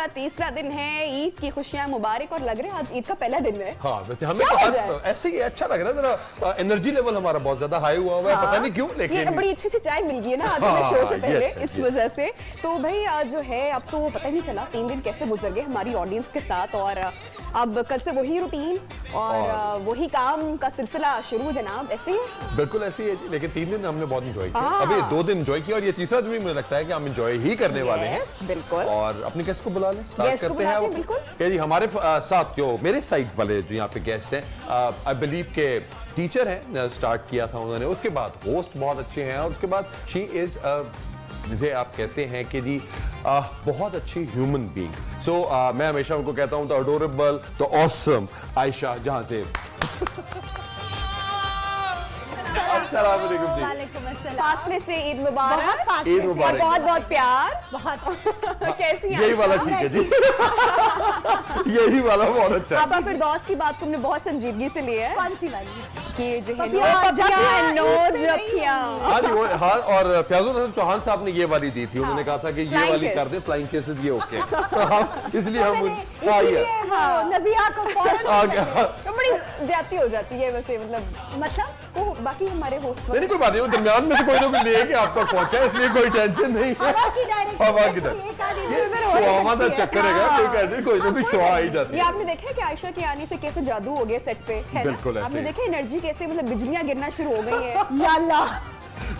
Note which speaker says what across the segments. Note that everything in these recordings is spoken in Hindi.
Speaker 1: का तीसरा दिन है, ईद की खुशियां मुबारक, और लग रहा है आज ईद का पहला दिन है।
Speaker 2: हाँ वैसे हमें तो ऐसे ही अच्छा लग रहा है, जरा एनर्जी लेवल हमारा बहुत ज्यादा हाई हुआ हुआ है, पता नहीं क्यों, लेकिन
Speaker 1: ये बड़ी अच्छी चाय मिल गई है ना आज हमें शो से पहले, इस वजह से। तो भाई आज जो है अब तो पता ही नहीं चला 3 दिन कैसे गुजर गए हमारी ऑडियंस के साथ, और अब कल से वही रूटीन और वही काम का सिलसिला शुरू जनाब। ऐसे ही
Speaker 2: बिल्कुल ऐसे ही है जी, लेकिन 3 दिन हमने बहुत इंजॉय किया, अभी 2 दिन इंजॉय किया और ये तीसरा दिन भी मुझे लगता है कि हम इंजॉय ही करने वाले हैं।
Speaker 1: बिल्कुल।
Speaker 2: और अपने गेस्ट को बुला लें, स्टार्ट करते हैं।
Speaker 1: बिल्कुल
Speaker 2: जी हमारे साथ जो मेरे साइड वाले जो यहाँ पे गेस्ट हैं, आई बिलीव के टीचर हैं, स्टार्ट किया था उन्होंने, उसके बाद होस्ट बहुत अच्छे हैं, और उसके बाद शी इज जिसे आप कहते हैं कि जी बहुत अच्छी ह्यूमन बीइंग। सो मैं हमेशा उनको कहता हूँ the adorable, the awesome Ayesha जहां से। अस्सलाम वालेकुम जी।
Speaker 1: फासले से ईद मुबारक।
Speaker 2: ईद मुबारक।
Speaker 1: बहुत बहुत प्यार। बहुत कैसी हैं?
Speaker 2: यही वाला ठीक है जी। यही वाला बहुत अच्छा है।
Speaker 1: आपा फिरदौस की बात तुमने बहुत संजीदगी से ली है।
Speaker 3: कौन सी वाली?
Speaker 1: कि जो है नो जपिया।
Speaker 2: हाँ जी वो, हाँ, और फैजुल हसन चौहान साहब ने ये वाली दी थी, उन्होंने कहा था कि ये वाली कर दे, फ्लाइंग केसेस ये ओके। इसलिए हम
Speaker 3: नबिया को
Speaker 1: बड़ी ज्यादती हो जाती है वैसे, मतलब वो बाकी हमारे होस्ट
Speaker 2: नहीं कोई बात नहीं, दरमियान में से कोई ना कोई ले के आप तक पहुंचा है, इसलिए कोई टेंशन नहीं है। हवा की डायरेक्शन चक्कर है, कोई ना कोई शो आ ही जाती
Speaker 1: है। ये आपने देखा है कि आयशा के आने से कैसे जादू हो गया सेट पे, है
Speaker 2: बिल्कुल
Speaker 1: आपने देखा एनर्जी कैसे, मतलब बिजलियां गिरना शुरू हो गई है।
Speaker 3: या अल्लाह,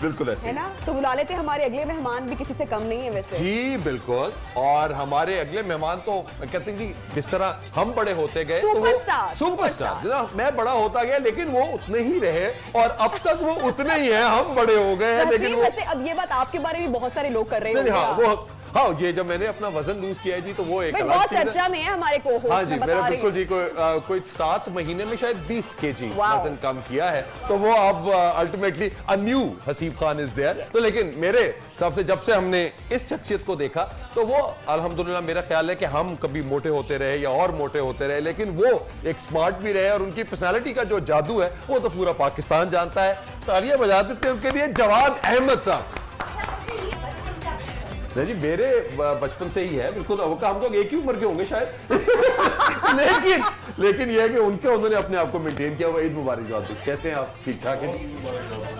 Speaker 2: बिल्कुल ऐसे
Speaker 1: है ना। तो बुला लेते हमारे अगले मेहमान भी किसी से कम नहीं है वैसे।
Speaker 2: जी बिल्कुल, और हमारे अगले मेहमान तो कहते हैं जी जिस तरह हम बड़े होते गए सुपरस्टार, मैं बड़ा होता गया लेकिन वो उतने ही रहे, और अब तक वो उतने ही हैं, हम बड़े हो गए हैं लेकिन
Speaker 1: वैसे अब ये बात आपके बारे में बहुत सारे लोग कर रहे हैं।
Speaker 2: हाँ ये जब मैंने अपना वजन लूज किया है जी, तो वो एक
Speaker 1: बहुत चर्चा में है हमारे को।
Speaker 2: हाँ जी मेरा बिल्कुल जी, कोई 7 महीने में शायद 20 kg वजन कम किया है, तो वो अब ultimately a new Haseeb Khan is there. तो लेकिन मेरे हिसाब से जब से हमने इस शख्सियत को देखा, तो वो अल्हम्दुलिल्लाह मेरा ख्याल है कि हम कभी मोटे होते रहे या और मोटे होते रहे, लेकिन वो एक स्मार्ट भी रहे, और उनकी पर्सनालिटी का जो जादू है वो तो पूरा पाकिस्तान जानता है। तालियां बजा देते हैं उनके लिए जवाद अहमद साहब। नहीं जी मेरे बचपन से ही है, बिल्कुल हम लोग एक ही उम्र के होंगे शायद। लेकिन ये है कि उन्होंने अपने आप को मेंटेन किया हुआ। ईद मुबारक जवाब। कैसे हैं आप? ठीक ठाक हैं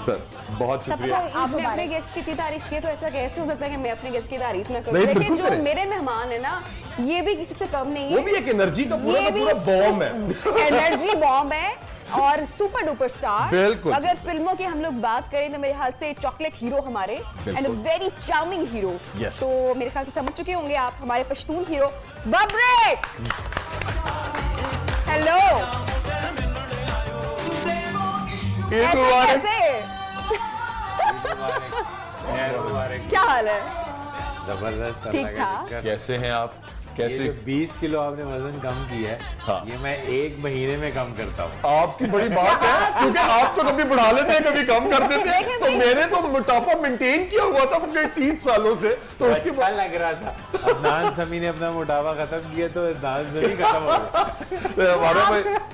Speaker 2: सर, बहुत शुक्रिया।
Speaker 1: आपने अपने गेस्ट की इतनी तारीफ की, तो ऐसा कैसे हो सकता है कि मैं अपने गेस्ट की तारीफ ना करूं? लेकिन जो मेरे मेहमान है ना, ये भी किसी से कम नहीं है,
Speaker 2: वो भी एक एनर्जी का पूरा बॉम्ब है।
Speaker 1: एनर्जी बॉम्ब है और सुपर डुपर स्टार।
Speaker 2: बिल्कुल।
Speaker 1: अगर फिल्मों की हम लोग बात करें तो मेरे ख्याल से चॉकलेट हीरो हमारे, एंड वेरी चार्मिंग हीरो। तो मेरे ख्याल से समझ चुके होंगे आप, हमारे पश्तून हीरो बबरे। हेलो, कैसे? क्या हाल है?
Speaker 4: जबरदस्त,
Speaker 1: ठीक ठाक।
Speaker 2: कैसे हैं आप?
Speaker 4: कैसे? 20 किलो आपने वजन कम किया है। हाँ। ये मैं 1 महीने में कम करता हूँ।
Speaker 2: आपकी बड़ी बात है, क्योंकि आप तो कभी बढ़ा लेते हैं कभी कम कर देते हैं, तो मैंने तो मोटापा मेंटेन किया हुआ था कई 30 सालों से, तो उसके
Speaker 4: अच्छा लग रहा था। अदनान समी ने अपना मोटापा खत्म किया तो अदनान समी खत्म हो
Speaker 3: गया।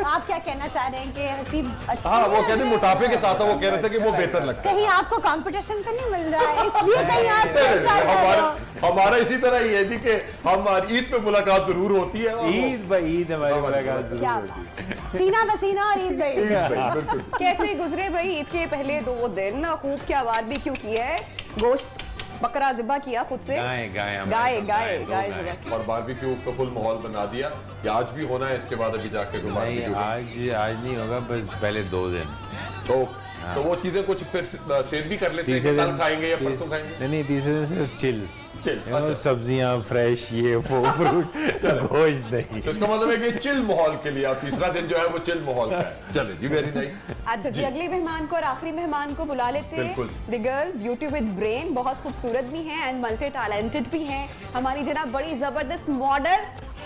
Speaker 3: आप क्या कहना चाह रहे हैं कि हसीब अच्छा?
Speaker 2: हाँ वो कहते मोटापे के साथ वो कह रहे थे कि वो बेहतर लगता है।
Speaker 3: कहीं आपको कंपटीशन तो नहीं मिल रहा है इसलिए कहीं आप?
Speaker 2: हमारा इसी तरह ही है जी कि हमारी ईद पे मुलाकात जरूर होती है।
Speaker 4: ईद बाई ईद हमारी मुलाकात जरूर होती है।
Speaker 3: सीना बसीना और ईद बाई।
Speaker 1: कैसे गुजरे भाई ईद के पहले 2 दिन? खूब क्या बारबेक्यू किया है, गोश्त बकरा ज़िबा किया खुद से, गाय
Speaker 2: और बारबेक्यू का फुल माहौल बना दिया। या आज भी होना है इसके बाद अभी जाके?
Speaker 4: आज नहीं होगा, बस पहले 2 दिन।
Speaker 2: तो वो चीजें कुछ फिर चेंज भी कर लेते हैं, कल खाएंगे या परसों खाएंगे?
Speaker 4: नहीं, तीसरे दिन सिर्फ चिल। अच्छा। सब्जियां फ्रेश, ये वो फ्रूट, गोश्त नहीं।
Speaker 2: तो इसका मतलब है कि चिल माहौल के लिए आप तीसरा दिन जो है वो चिल माहौल का है। चले जी, वेरी नाइस।
Speaker 1: अच्छा जी, अगले मेहमान को और आखिरी मेहमान को बुला लेते हैं। The girl beauty with brain, बहुत खूबसूरत भी हैं एंड मल्टी टैलेंटेड भी हैं। हमारी जनाब बड़ी जबरदस्त मॉडल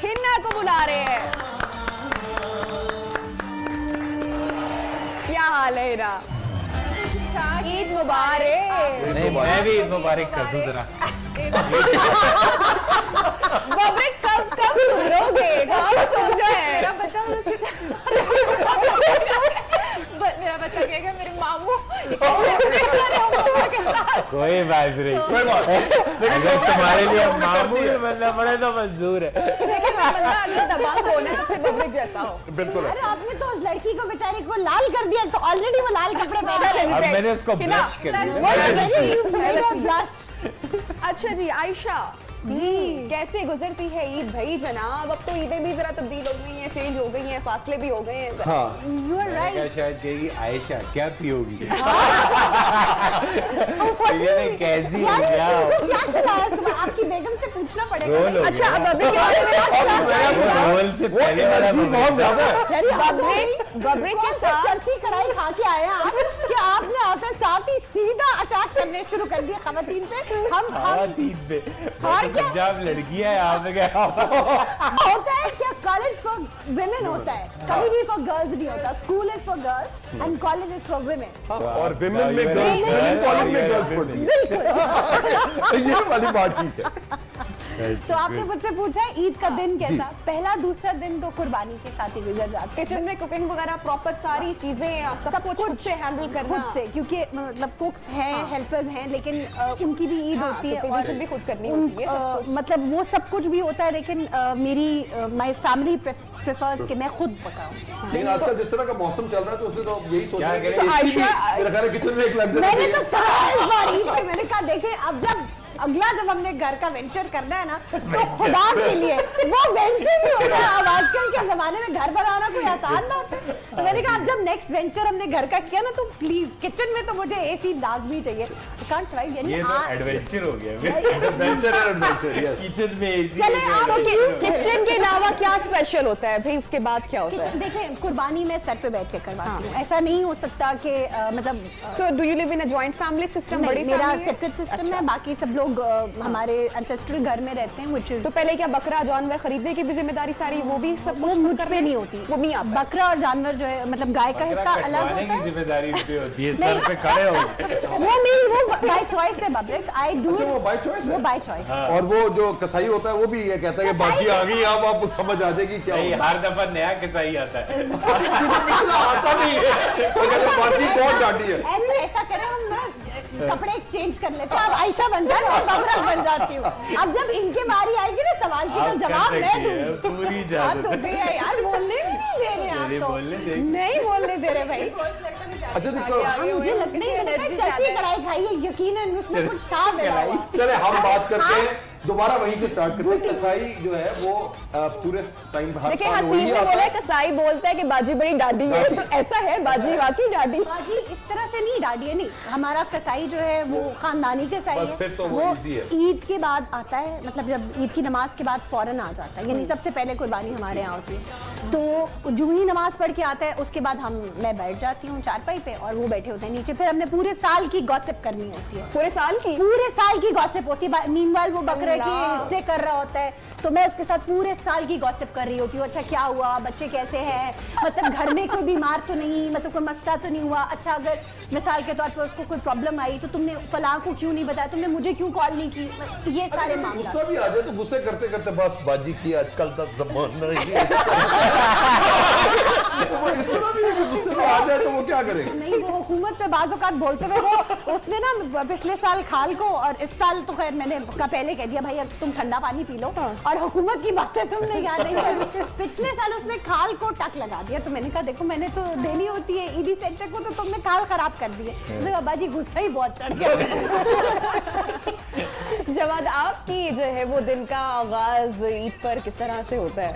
Speaker 1: हिना को बुला रहे हैं। क्या हाल है हिना? ईद मुबारक।
Speaker 4: नहीं, मैं भी ईद मुबारक कर दूं जरा।
Speaker 1: बबरे कब सुनोगे? कब सुन गए?
Speaker 5: मेरा बच्चा कहेगा मेरे मामू
Speaker 4: कोई बात नहीं,
Speaker 2: कोई बात नहीं।
Speaker 4: अगर तुम्हारे लिए मामूल बनना पड़े तो मंजूर है।
Speaker 1: लेकिन बंदा अगर दबंग हो ना तो फिर बबरिक जैसा हो।
Speaker 2: बिल्कुल
Speaker 3: अरे आपने तो उस लड़की को बेचारी को लाल कर दिया, तो ऑलरेडी वो लाल कपड़े पहने है।
Speaker 4: अब मैंने उसको ब्लश कर दिया।
Speaker 1: अच्छा जी आयशा जी, कैसे गुजरती है ईद भाई जनाब? अब तो ईदें भी जरा तब्दील हो गई हैं, चेंज हो गई हैं, फासले भी हो गए हैं।
Speaker 2: हाँ
Speaker 3: यू आर राइट।
Speaker 4: क्या शायद कहेगी आयशा क्या पियोगी? ये कैसी हो क्या?
Speaker 3: क्या खिलाया सुबह? आपकी बेगम से पूछना पड़ेगा।
Speaker 4: रोल हो
Speaker 1: अच्छा अब
Speaker 4: गया।
Speaker 1: बबरिक के बारे में
Speaker 4: रोल से पहले वाला
Speaker 2: बहुत ज्यादा है।
Speaker 1: बबरिक के साथ
Speaker 3: चरखी कढ़ाई खा के आए हैं आप कि आपने आते साथ ही सीधा अटैक करने शुरू कर दिया खवातीन पे। हम
Speaker 4: तीन पे
Speaker 3: और क्या?
Speaker 4: जब लड़की है आपने क्या
Speaker 3: होता है क्या? कॉलेज फॉर विमेन होता है, कभी भी फॉर गर्ल्स नहीं होता। School is for girls and college is for women.
Speaker 2: और विमेन में गर्ल्स, कॉलेज में गर्ल्स पढ़ती है।
Speaker 3: बिल्कुल।
Speaker 2: ये वाली बात ठीक है।
Speaker 3: तो आपने मुझसे पूछा है ईद का दिन कैसा? पहला दूसरा दिन तो कुर्बानी के साथ ही गुजर जाता है।
Speaker 1: किचन में कुकिंग वगैरह प्रॉपर सारी चीजें सब कुछ खुद से हैंडल करना
Speaker 3: खुद से, क्योंकि मतलब कुक्स हैं, हेल्पर्स हैं, लेकिन उनकी भी ईद होती है
Speaker 1: supervision भी खुद करनी होती है सब कुछ।
Speaker 3: मतलब वो सब कुछ भी होता है, लेकिन मेरी माय फैमिली प्रेफर्स कि मैं खुद पकाऊं।
Speaker 2: लेकिन आजकल जिस तरह का मौसम चल रहा है तो उससे तो यही सोच रहे हैं
Speaker 4: क्या
Speaker 2: कि
Speaker 1: करें?
Speaker 2: AC भी रखा है किचन में एक लग
Speaker 3: मैंने तो कहा इस बार ईद पे, मैंने कहा देखे अब जब अगला जब हमने घर का वेंचर करना है ना, तो खुदा के लिए वो वेंचर ही होता है। अब आजकल के जमाने में घर बनाना कोई आसान बात है। तो मैंने कहा अब जब नेक्स्ट वेंचर हमने घर का किया ना, तो प्लीज किचन में तो मुझे एसी लाजमी चाहिए। Can't survive. यानी
Speaker 4: ये तो एडवेंचर हो गया
Speaker 2: एडवेंचर है, एडवेंचर यस।
Speaker 4: किचन में एसी
Speaker 3: चले आप
Speaker 1: किचन के अलावा क्या स्पेशल होता है भाई? उसके बाद क्या होता है?
Speaker 3: देखें, कुर्बानी मैं सर पे बैठ के करवाती हूँ। ऐसा नहीं हो सकता कि मतलब
Speaker 1: so do you live in a joint family system? बड़ी
Speaker 3: मेरा
Speaker 1: family है?
Speaker 3: सेपरेट सिस्टम
Speaker 1: अच्छा।
Speaker 3: है, बाकी सब लोग हमारे एंसेस्ट्रल घर में रहते हैं, which is
Speaker 1: तो पहले क्या बकरा जानवर खरीदने की भी जिम्मेदारी सारी वो भी सब
Speaker 3: वो
Speaker 1: कुछ
Speaker 3: मुझ
Speaker 1: कर
Speaker 3: पे नहीं होती।
Speaker 1: वो भी आप
Speaker 3: बकरा और जानवर जो है, मतलब गाय का हिस्सा अलग होता
Speaker 4: की
Speaker 3: है।
Speaker 4: जिम्मेदारी पे होती है, सर पे खड़े हो।
Speaker 3: वो मेरी वो बाय चॉइस है बबरिक। आई डू
Speaker 2: अच्छा, वो by choice है?
Speaker 3: वो बाय चॉइस।
Speaker 2: और वो जो कसाई होता है वो भी ये कहता है कि बाजी आ गई, अब आपको समझ आ जाएगी क्या
Speaker 4: नहीं,
Speaker 2: होगा।
Speaker 4: हर दफा नया किसाई आता है।
Speaker 2: पिछला आता नहीं है, वो कहते हैं बाजी बहुत डांटी है।
Speaker 3: ऐसा करें हम ना, कपड़े एक्सचेंज कर लेते हैं। अब आयशा बन जाए, मैं बबरक बन जाती हूँ। अब जब इनकी बारी आएगी ना सवाल की, तो
Speaker 4: आप
Speaker 3: जवाब
Speaker 4: कर
Speaker 3: मैं
Speaker 4: सकती हैं,
Speaker 3: दूंगी।
Speaker 4: पूरी
Speaker 3: आप
Speaker 4: इजाजत
Speaker 3: तो
Speaker 4: है।
Speaker 3: भी है यार, बोलने भी नहीं दे रहे
Speaker 4: नहीं
Speaker 3: आप तो।
Speaker 4: बोलने देंगे।
Speaker 3: नहीं बोलने दे रहे भाई।
Speaker 2: अच्छा देखो,
Speaker 3: मुझे लगता है मैंने चरखी कढ़ाई खाई है, यकीनन उसमें कुछ था मिला हुआ।
Speaker 2: चले हम बात करते हैं दोबारा वहीं से स्टार्ट करते हैं। कसाई जो है वो पूरे टाइम
Speaker 1: देखिए हसीब ने बोला है कसाई बोलता है कि बाजी बड़ी डाडी है, तो ऐसा है बाजी वाकई डाडी?
Speaker 3: बाजी इस तरह से नहीं, डाडी है नहीं। हमारा कसाई जो है वो खानदानी कसाई
Speaker 2: बस
Speaker 3: है।
Speaker 2: फिर तो वो easy है।
Speaker 3: ईद के बाद आता है, मतलब जब ईद की नमाज के बाद फौरन आ जाता है, यानी सबसे पहले कुर्बानी हमारे यहाँ होती है। तो जो ही नमाज पढ़ के आता है उसके बाद मैं बैठ जाती हूँ चारपाई पे और वो बैठे होते हैं नीचे। फिर हमने पूरे साल की गॉसिप करनी होती है।
Speaker 1: पूरे साल की?
Speaker 3: पूरे साल की गॉसिप होती है। मीनवाइल वो बकरे के
Speaker 1: अल्लाह।
Speaker 3: हिस्से कर रहा होता है, तो मैं उसके साथ पूरे साल की गॉसिप कर रही होती हूँ। अच्छा क्या हुआ, बच्चे कैसे हैं, मतलब घर में कोई बीमार तो नहीं, मतलब कोई मसला तो नहीं हुआ। अच्छा अगर मिसाल के तौर पर उसको कोई प्रॉब्लम आई तो तुमने फलां को क्यों नहीं बताया, तुमने मुझे क्यों कॉल नहीं की, ये सारे मामले।
Speaker 2: गुस्सा भी आ जाए तो गुस्से करते करते बस बाजी की आजकल तक जमाना ही है। तो वो इस तरह भी है कि गुस्से में आ जाए तो वो क्या करेगा?
Speaker 3: नहीं, वो हुकूमत पे बाज़ औक़ात बोलते हुए वो उसने ना पिछले साल खाल को, और इस साल तो खैर मैंने का पहले कह दिया भाई अब तुम ठंडा पानी पी लो, और हुकूमत की बातें तुमने याद नहीं करनी। पिछले साल उसने खाल को टक लगा दिया, तो मैंने कहा देखो मैंने तो देनी होती है ईदी सेंटर को, तो तुमने खाल खराब कर दी है। तो अब्बा जी गुस्सा ही बहुत चढ़ गया।
Speaker 1: जवाद आपकी जो है वो दिन का आगाज ईद पर किस तरह से होता है?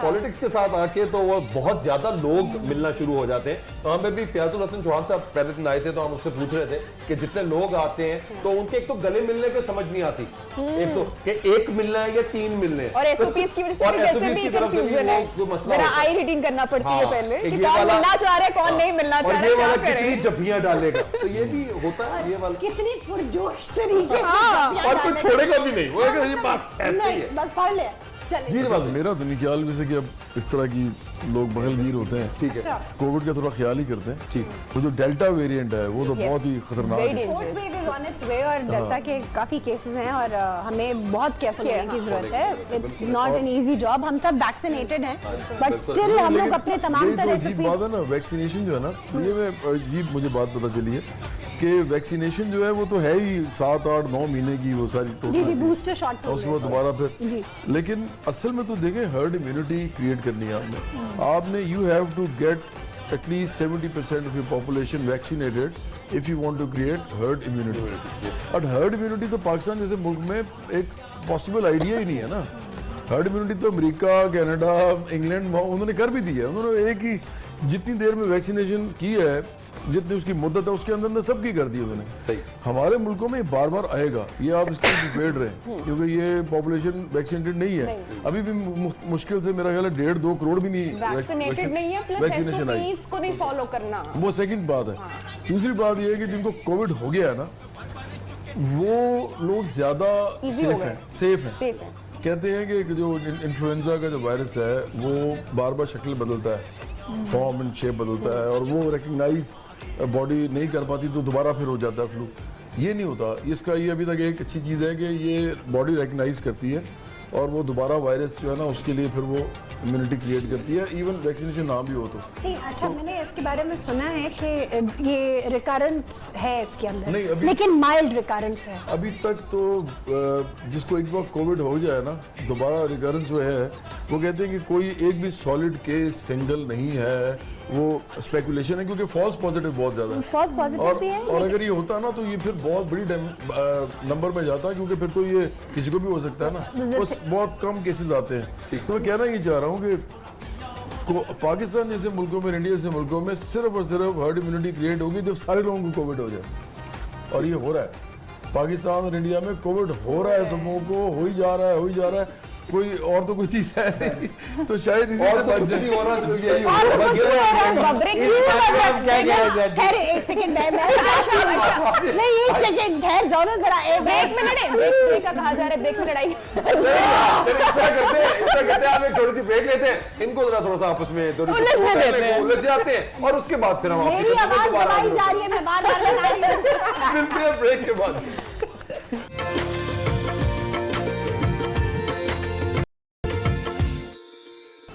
Speaker 2: पॉलिटिक्स के साथ आके तो वो बहुत ज्यादा लोग मिलना शुरू हो जाते हैं। तो हमें भी फयाजुल हसन चौहान साहब पहले दिन आए थे तो हम उससे पूछ रहे थे कि जितने लोग आते हैं तो उनके एक तो गले मिलने की समझ नहीं आती, एक तो कि एक मिलना है या तीन मिलने हैं।
Speaker 1: और एसओपीस की वजह से
Speaker 2: और
Speaker 1: भी वैसे
Speaker 2: SOPs
Speaker 1: भी
Speaker 2: की तरफ से भी
Speaker 1: कंफ्यूजन है,
Speaker 2: वो मसला
Speaker 1: जरा
Speaker 2: होता है।
Speaker 1: आई रीडिंग करना पड़ती है
Speaker 2: हाँ,
Speaker 1: पहले
Speaker 2: एक
Speaker 1: कि
Speaker 2: ये
Speaker 1: कौन
Speaker 2: वाला-
Speaker 1: मिलना चाह रहा है कौन नहीं मिलना चाह
Speaker 2: और
Speaker 1: रहा
Speaker 2: ये
Speaker 1: है,
Speaker 2: वाला
Speaker 1: क्या
Speaker 2: कितनी
Speaker 1: करें?
Speaker 2: जफियां डालेगा, तो ये भी होता है ये वाला।
Speaker 3: कितनी पुरजोश तरीके से
Speaker 2: और कोई छोड़ेगा भी नहीं, वो ये बात ऐसे ही
Speaker 3: नहीं,
Speaker 2: है।
Speaker 3: बस पढ़ ले चले।
Speaker 2: जी बात है।
Speaker 5: मेरा तो नहीं ख्याल वैसे कि अब इस तरह की लोग बगलगीर होते हैं,
Speaker 2: ठीक है,
Speaker 5: कोविड का थोड़ा ख्याल ही करते हैं। ठीक, वो जो डेल्टा वेरिएंट है वो तो बहुत ही खतरनाक
Speaker 1: Very
Speaker 5: है।
Speaker 1: dangerous.
Speaker 3: Fourth wave is on its way और डेल्टा के काफी केसेस हैं और हमें बहुत केयरफुल रहने की जरूरत है। It's not an easy job. हम सब वैक्सीनेटेड हैं बट स्टिल हम लोग अपने तमाम
Speaker 5: यही तो
Speaker 3: तरह से
Speaker 5: अजीब बात है ना, वैक्सीनेशन जो है ना, ये में अजीब मुझे बात पता चली है कि वैक्सीनेशन जो है वो तो है ही 7, 8, 9 महीने की वो सारी
Speaker 3: जी जी
Speaker 5: टोटल,
Speaker 3: बूस्टर शॉट्स
Speaker 5: और उसके बाद दोबारा फिर।
Speaker 3: जी।
Speaker 5: लेकिन असल में तो देखें, हर्ड इम्यूनिटी क्रिएट करनी है आपने you have to get at least 70% of your population vaccinated if you want to create herd immunity. और हर्ड इम्यूनिटी तो पाकिस्तान जैसे मुल्क में एक पॉसिबल आइडिया ही नहीं है ना। हर्ड इम्यूनिटी तो अमेरिका, कनाडा, इंग्लैंड उन्होंने कर भी दी है। उन्होंने एक ही जितनी देर में वैक्सीनेशन की है, जितनी उसकी मुद्दत है उसके अंदर अंदर सबकी कर दी उन्होंने।
Speaker 2: सही।
Speaker 5: हमारे मुल्कों में बार बार आएगा, ये आप इसके लिए प्रिपेयर्ड रहें क्योंकि ये पॉपुलेशन वैक्सीनेटेड नहीं है। अभी भी मुश्किल से मेरा ख्याल है 1.5-2 करोड़ भी नहीं
Speaker 1: वैक्सीनेटेड नहीं है, प्लस
Speaker 5: वैक्सीनेशन आई।
Speaker 1: एसओपीज को नहीं फॉलो करना।
Speaker 5: वो सेकंड बात है। दूसरी बात ये है कि जिनको कोविड हो गया है ना, वो लोग ज्यादा
Speaker 1: Easy हो गए।
Speaker 5: सेफ है।
Speaker 1: सेफ है।
Speaker 5: कहते हैं कि जो इन्फ्लुएंजा का जो वायरस है वो बार बार शक्ल बदलता है, फॉर्म एंड शेप बदलता है, और वो रिकग्नाइज बॉडी नहीं कर पाती तो दोबारा फिर हो जाता है फ्लू। ये नहीं होता। इसका ये अभी तक एक अच्छी चीज़ है कि ये बॉडी रिकग्नाइज करती है और वो दोबारा वायरस जो है ना उसके लिए फिर वो इम्यूनिटी क्रिएट करती है, इवन वैक्सीनेशन ना भी हो तो।
Speaker 3: नहीं, अच्छा मैंने इसके बारे में सुना है कि ये रिकरेंस है इसके
Speaker 5: नहीं,
Speaker 3: अंदर,
Speaker 5: अभी-
Speaker 3: लेकिन माइल्ड रिकरेंस है।
Speaker 5: अभी तक तो जिसको एक बार कोविड हो जाए ना, दोबारा रिकरेंस जो है वो कहते हैं कि कोई एक भी सॉलिड केस सिंगल नहीं है, वो स्पेकुलेशन है क्योंकि फॉल्स पॉजिटिव बहुत ज्यादा है।
Speaker 3: फॉल्स पॉजिटिव भी है
Speaker 5: और अगर ये होता ना तो ये फिर बहुत बड़ी नंबर में जाता है, क्योंकि फिर तो ये किसी को भी हो सकता है ना। बस बहुत कम केसेस आते हैं। तो मैं कहना ये चाह रहा हूँ कि पाकिस्तान जैसे मुल्कों में, इंडिया जैसे मुल्कों में सिर्फ और सिर्फ हर्ड इम्यूनिटी क्रिएट होगी जब सारे लोगों को कोविड हो जाए। और ये हो रहा है पाकिस्तान और इंडिया में, कोविड हो रहा है, लोगों को हो ही जा रहा है। कोई और तो कोई चीज है नहीं, तो शायद इसी
Speaker 2: और
Speaker 5: से
Speaker 2: तो
Speaker 5: बच
Speaker 2: कुछ
Speaker 5: जाए।
Speaker 2: नहीं हो रहा, सिर्फ यही हो
Speaker 3: और
Speaker 2: रहा है।
Speaker 3: कुछ नहीं हो रहा, बब्रे क्यों कर रहे हैं?
Speaker 4: क्या किया जाए?
Speaker 3: खैर एक सेकंड नहीं, एक सेकंड ठहर जाओ ना जरा।
Speaker 1: ब्रेक में लड़े, ब्रेक का कहा जा रहा है, ब्रेक में लड़ाई।
Speaker 2: चलिए, ऐसा करते हैं, हम एक छोटी सी ब्रेक लेते हैं, इनको थोड़ा सा आपस में
Speaker 1: उलझने देते हैं।
Speaker 2: उलझ जाते हैं, और उसके बाद फिर हम आपकी
Speaker 3: मेरी
Speaker 2: खिदमत में
Speaker 3: आवाज
Speaker 2: दोबारा
Speaker 3: दबाई
Speaker 2: हाजिर
Speaker 3: जा रही है, मैं बार बार बता रही हूँ।
Speaker 2: मिलते हैं ब्रेक के बाद।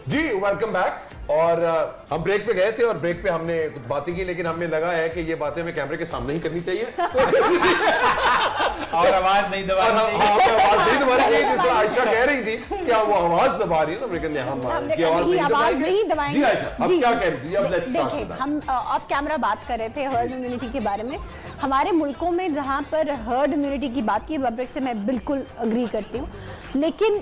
Speaker 2: जी वेलकम बैक। और हम ब्रेक पे गए थे और ब्रेक पे हमने कुछ बातें की, लेकिन हमें लगा है कि ये बातें हमें कैमरे के सामने ही करनी चाहिए
Speaker 4: और आवाज नहीं
Speaker 2: और
Speaker 4: दबानी
Speaker 2: हम आवाज नहीं दबा रही थी, जिस आयशा कह रही थी कि वो आवाज दबा रही है ना, लेकिन हम
Speaker 3: हमने
Speaker 2: की
Speaker 3: कभी आवाज नहीं दबाएंगे।
Speaker 2: जी आयशा, अब
Speaker 3: जी,
Speaker 2: क्या कह रही थी? अब let's start
Speaker 3: देखिए,
Speaker 2: with that.
Speaker 3: हम ऑफ कैमरा बात कर रहे थे हर्ड इम्यूनिटी के बारे में। हमारे मुल्कों में जहाँ पर हर्ड इम्यूनिटी की बात की, बब्रिक से मैं बिल्कुल अग्री करती हूँ, लेकिन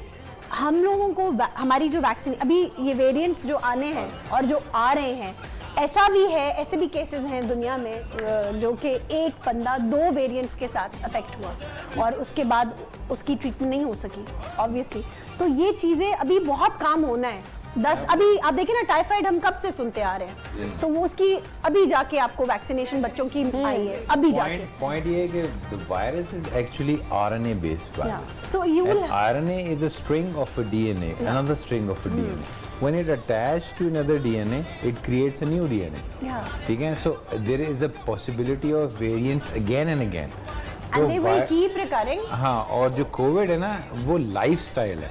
Speaker 3: हम लोगों को हमारी जो वैक्सीन अभी ये वेरिएंट्स जो आने हैं और जो आ रहे हैं, ऐसा भी है, ऐसे भी केसेस हैं दुनिया में जो कि एक बंदा 2 वेरिएंट्स के साथ अफेक्ट हुआ और उसके बाद उसकी ट्रीटमेंट नहीं हो सकी ऑब्वियसली। तो ये चीज़ें अभी बहुत काम होना है। 10 अभी आप देखिए ना, टाइफाइड हम कब से सुनते आ रहे हैं, तो वो उसकी अभी जाके आपको वैक्सीनेशन बच्चों की आई है, अभी जाके।
Speaker 4: Point ये है कि the virus is actually RNA based virus.
Speaker 3: So you will
Speaker 4: And RNA is a string of a DNA, another string of a DNA. When it attached to another DNA, it creates a new DNA.
Speaker 3: Yeah.
Speaker 4: ठीक है? So there is a possibility of variants again and again.
Speaker 3: and they will
Speaker 4: vi-
Speaker 3: keep recurring.
Speaker 4: हाँ, और जो कोविड है ना वो लाइफस्टाइल है।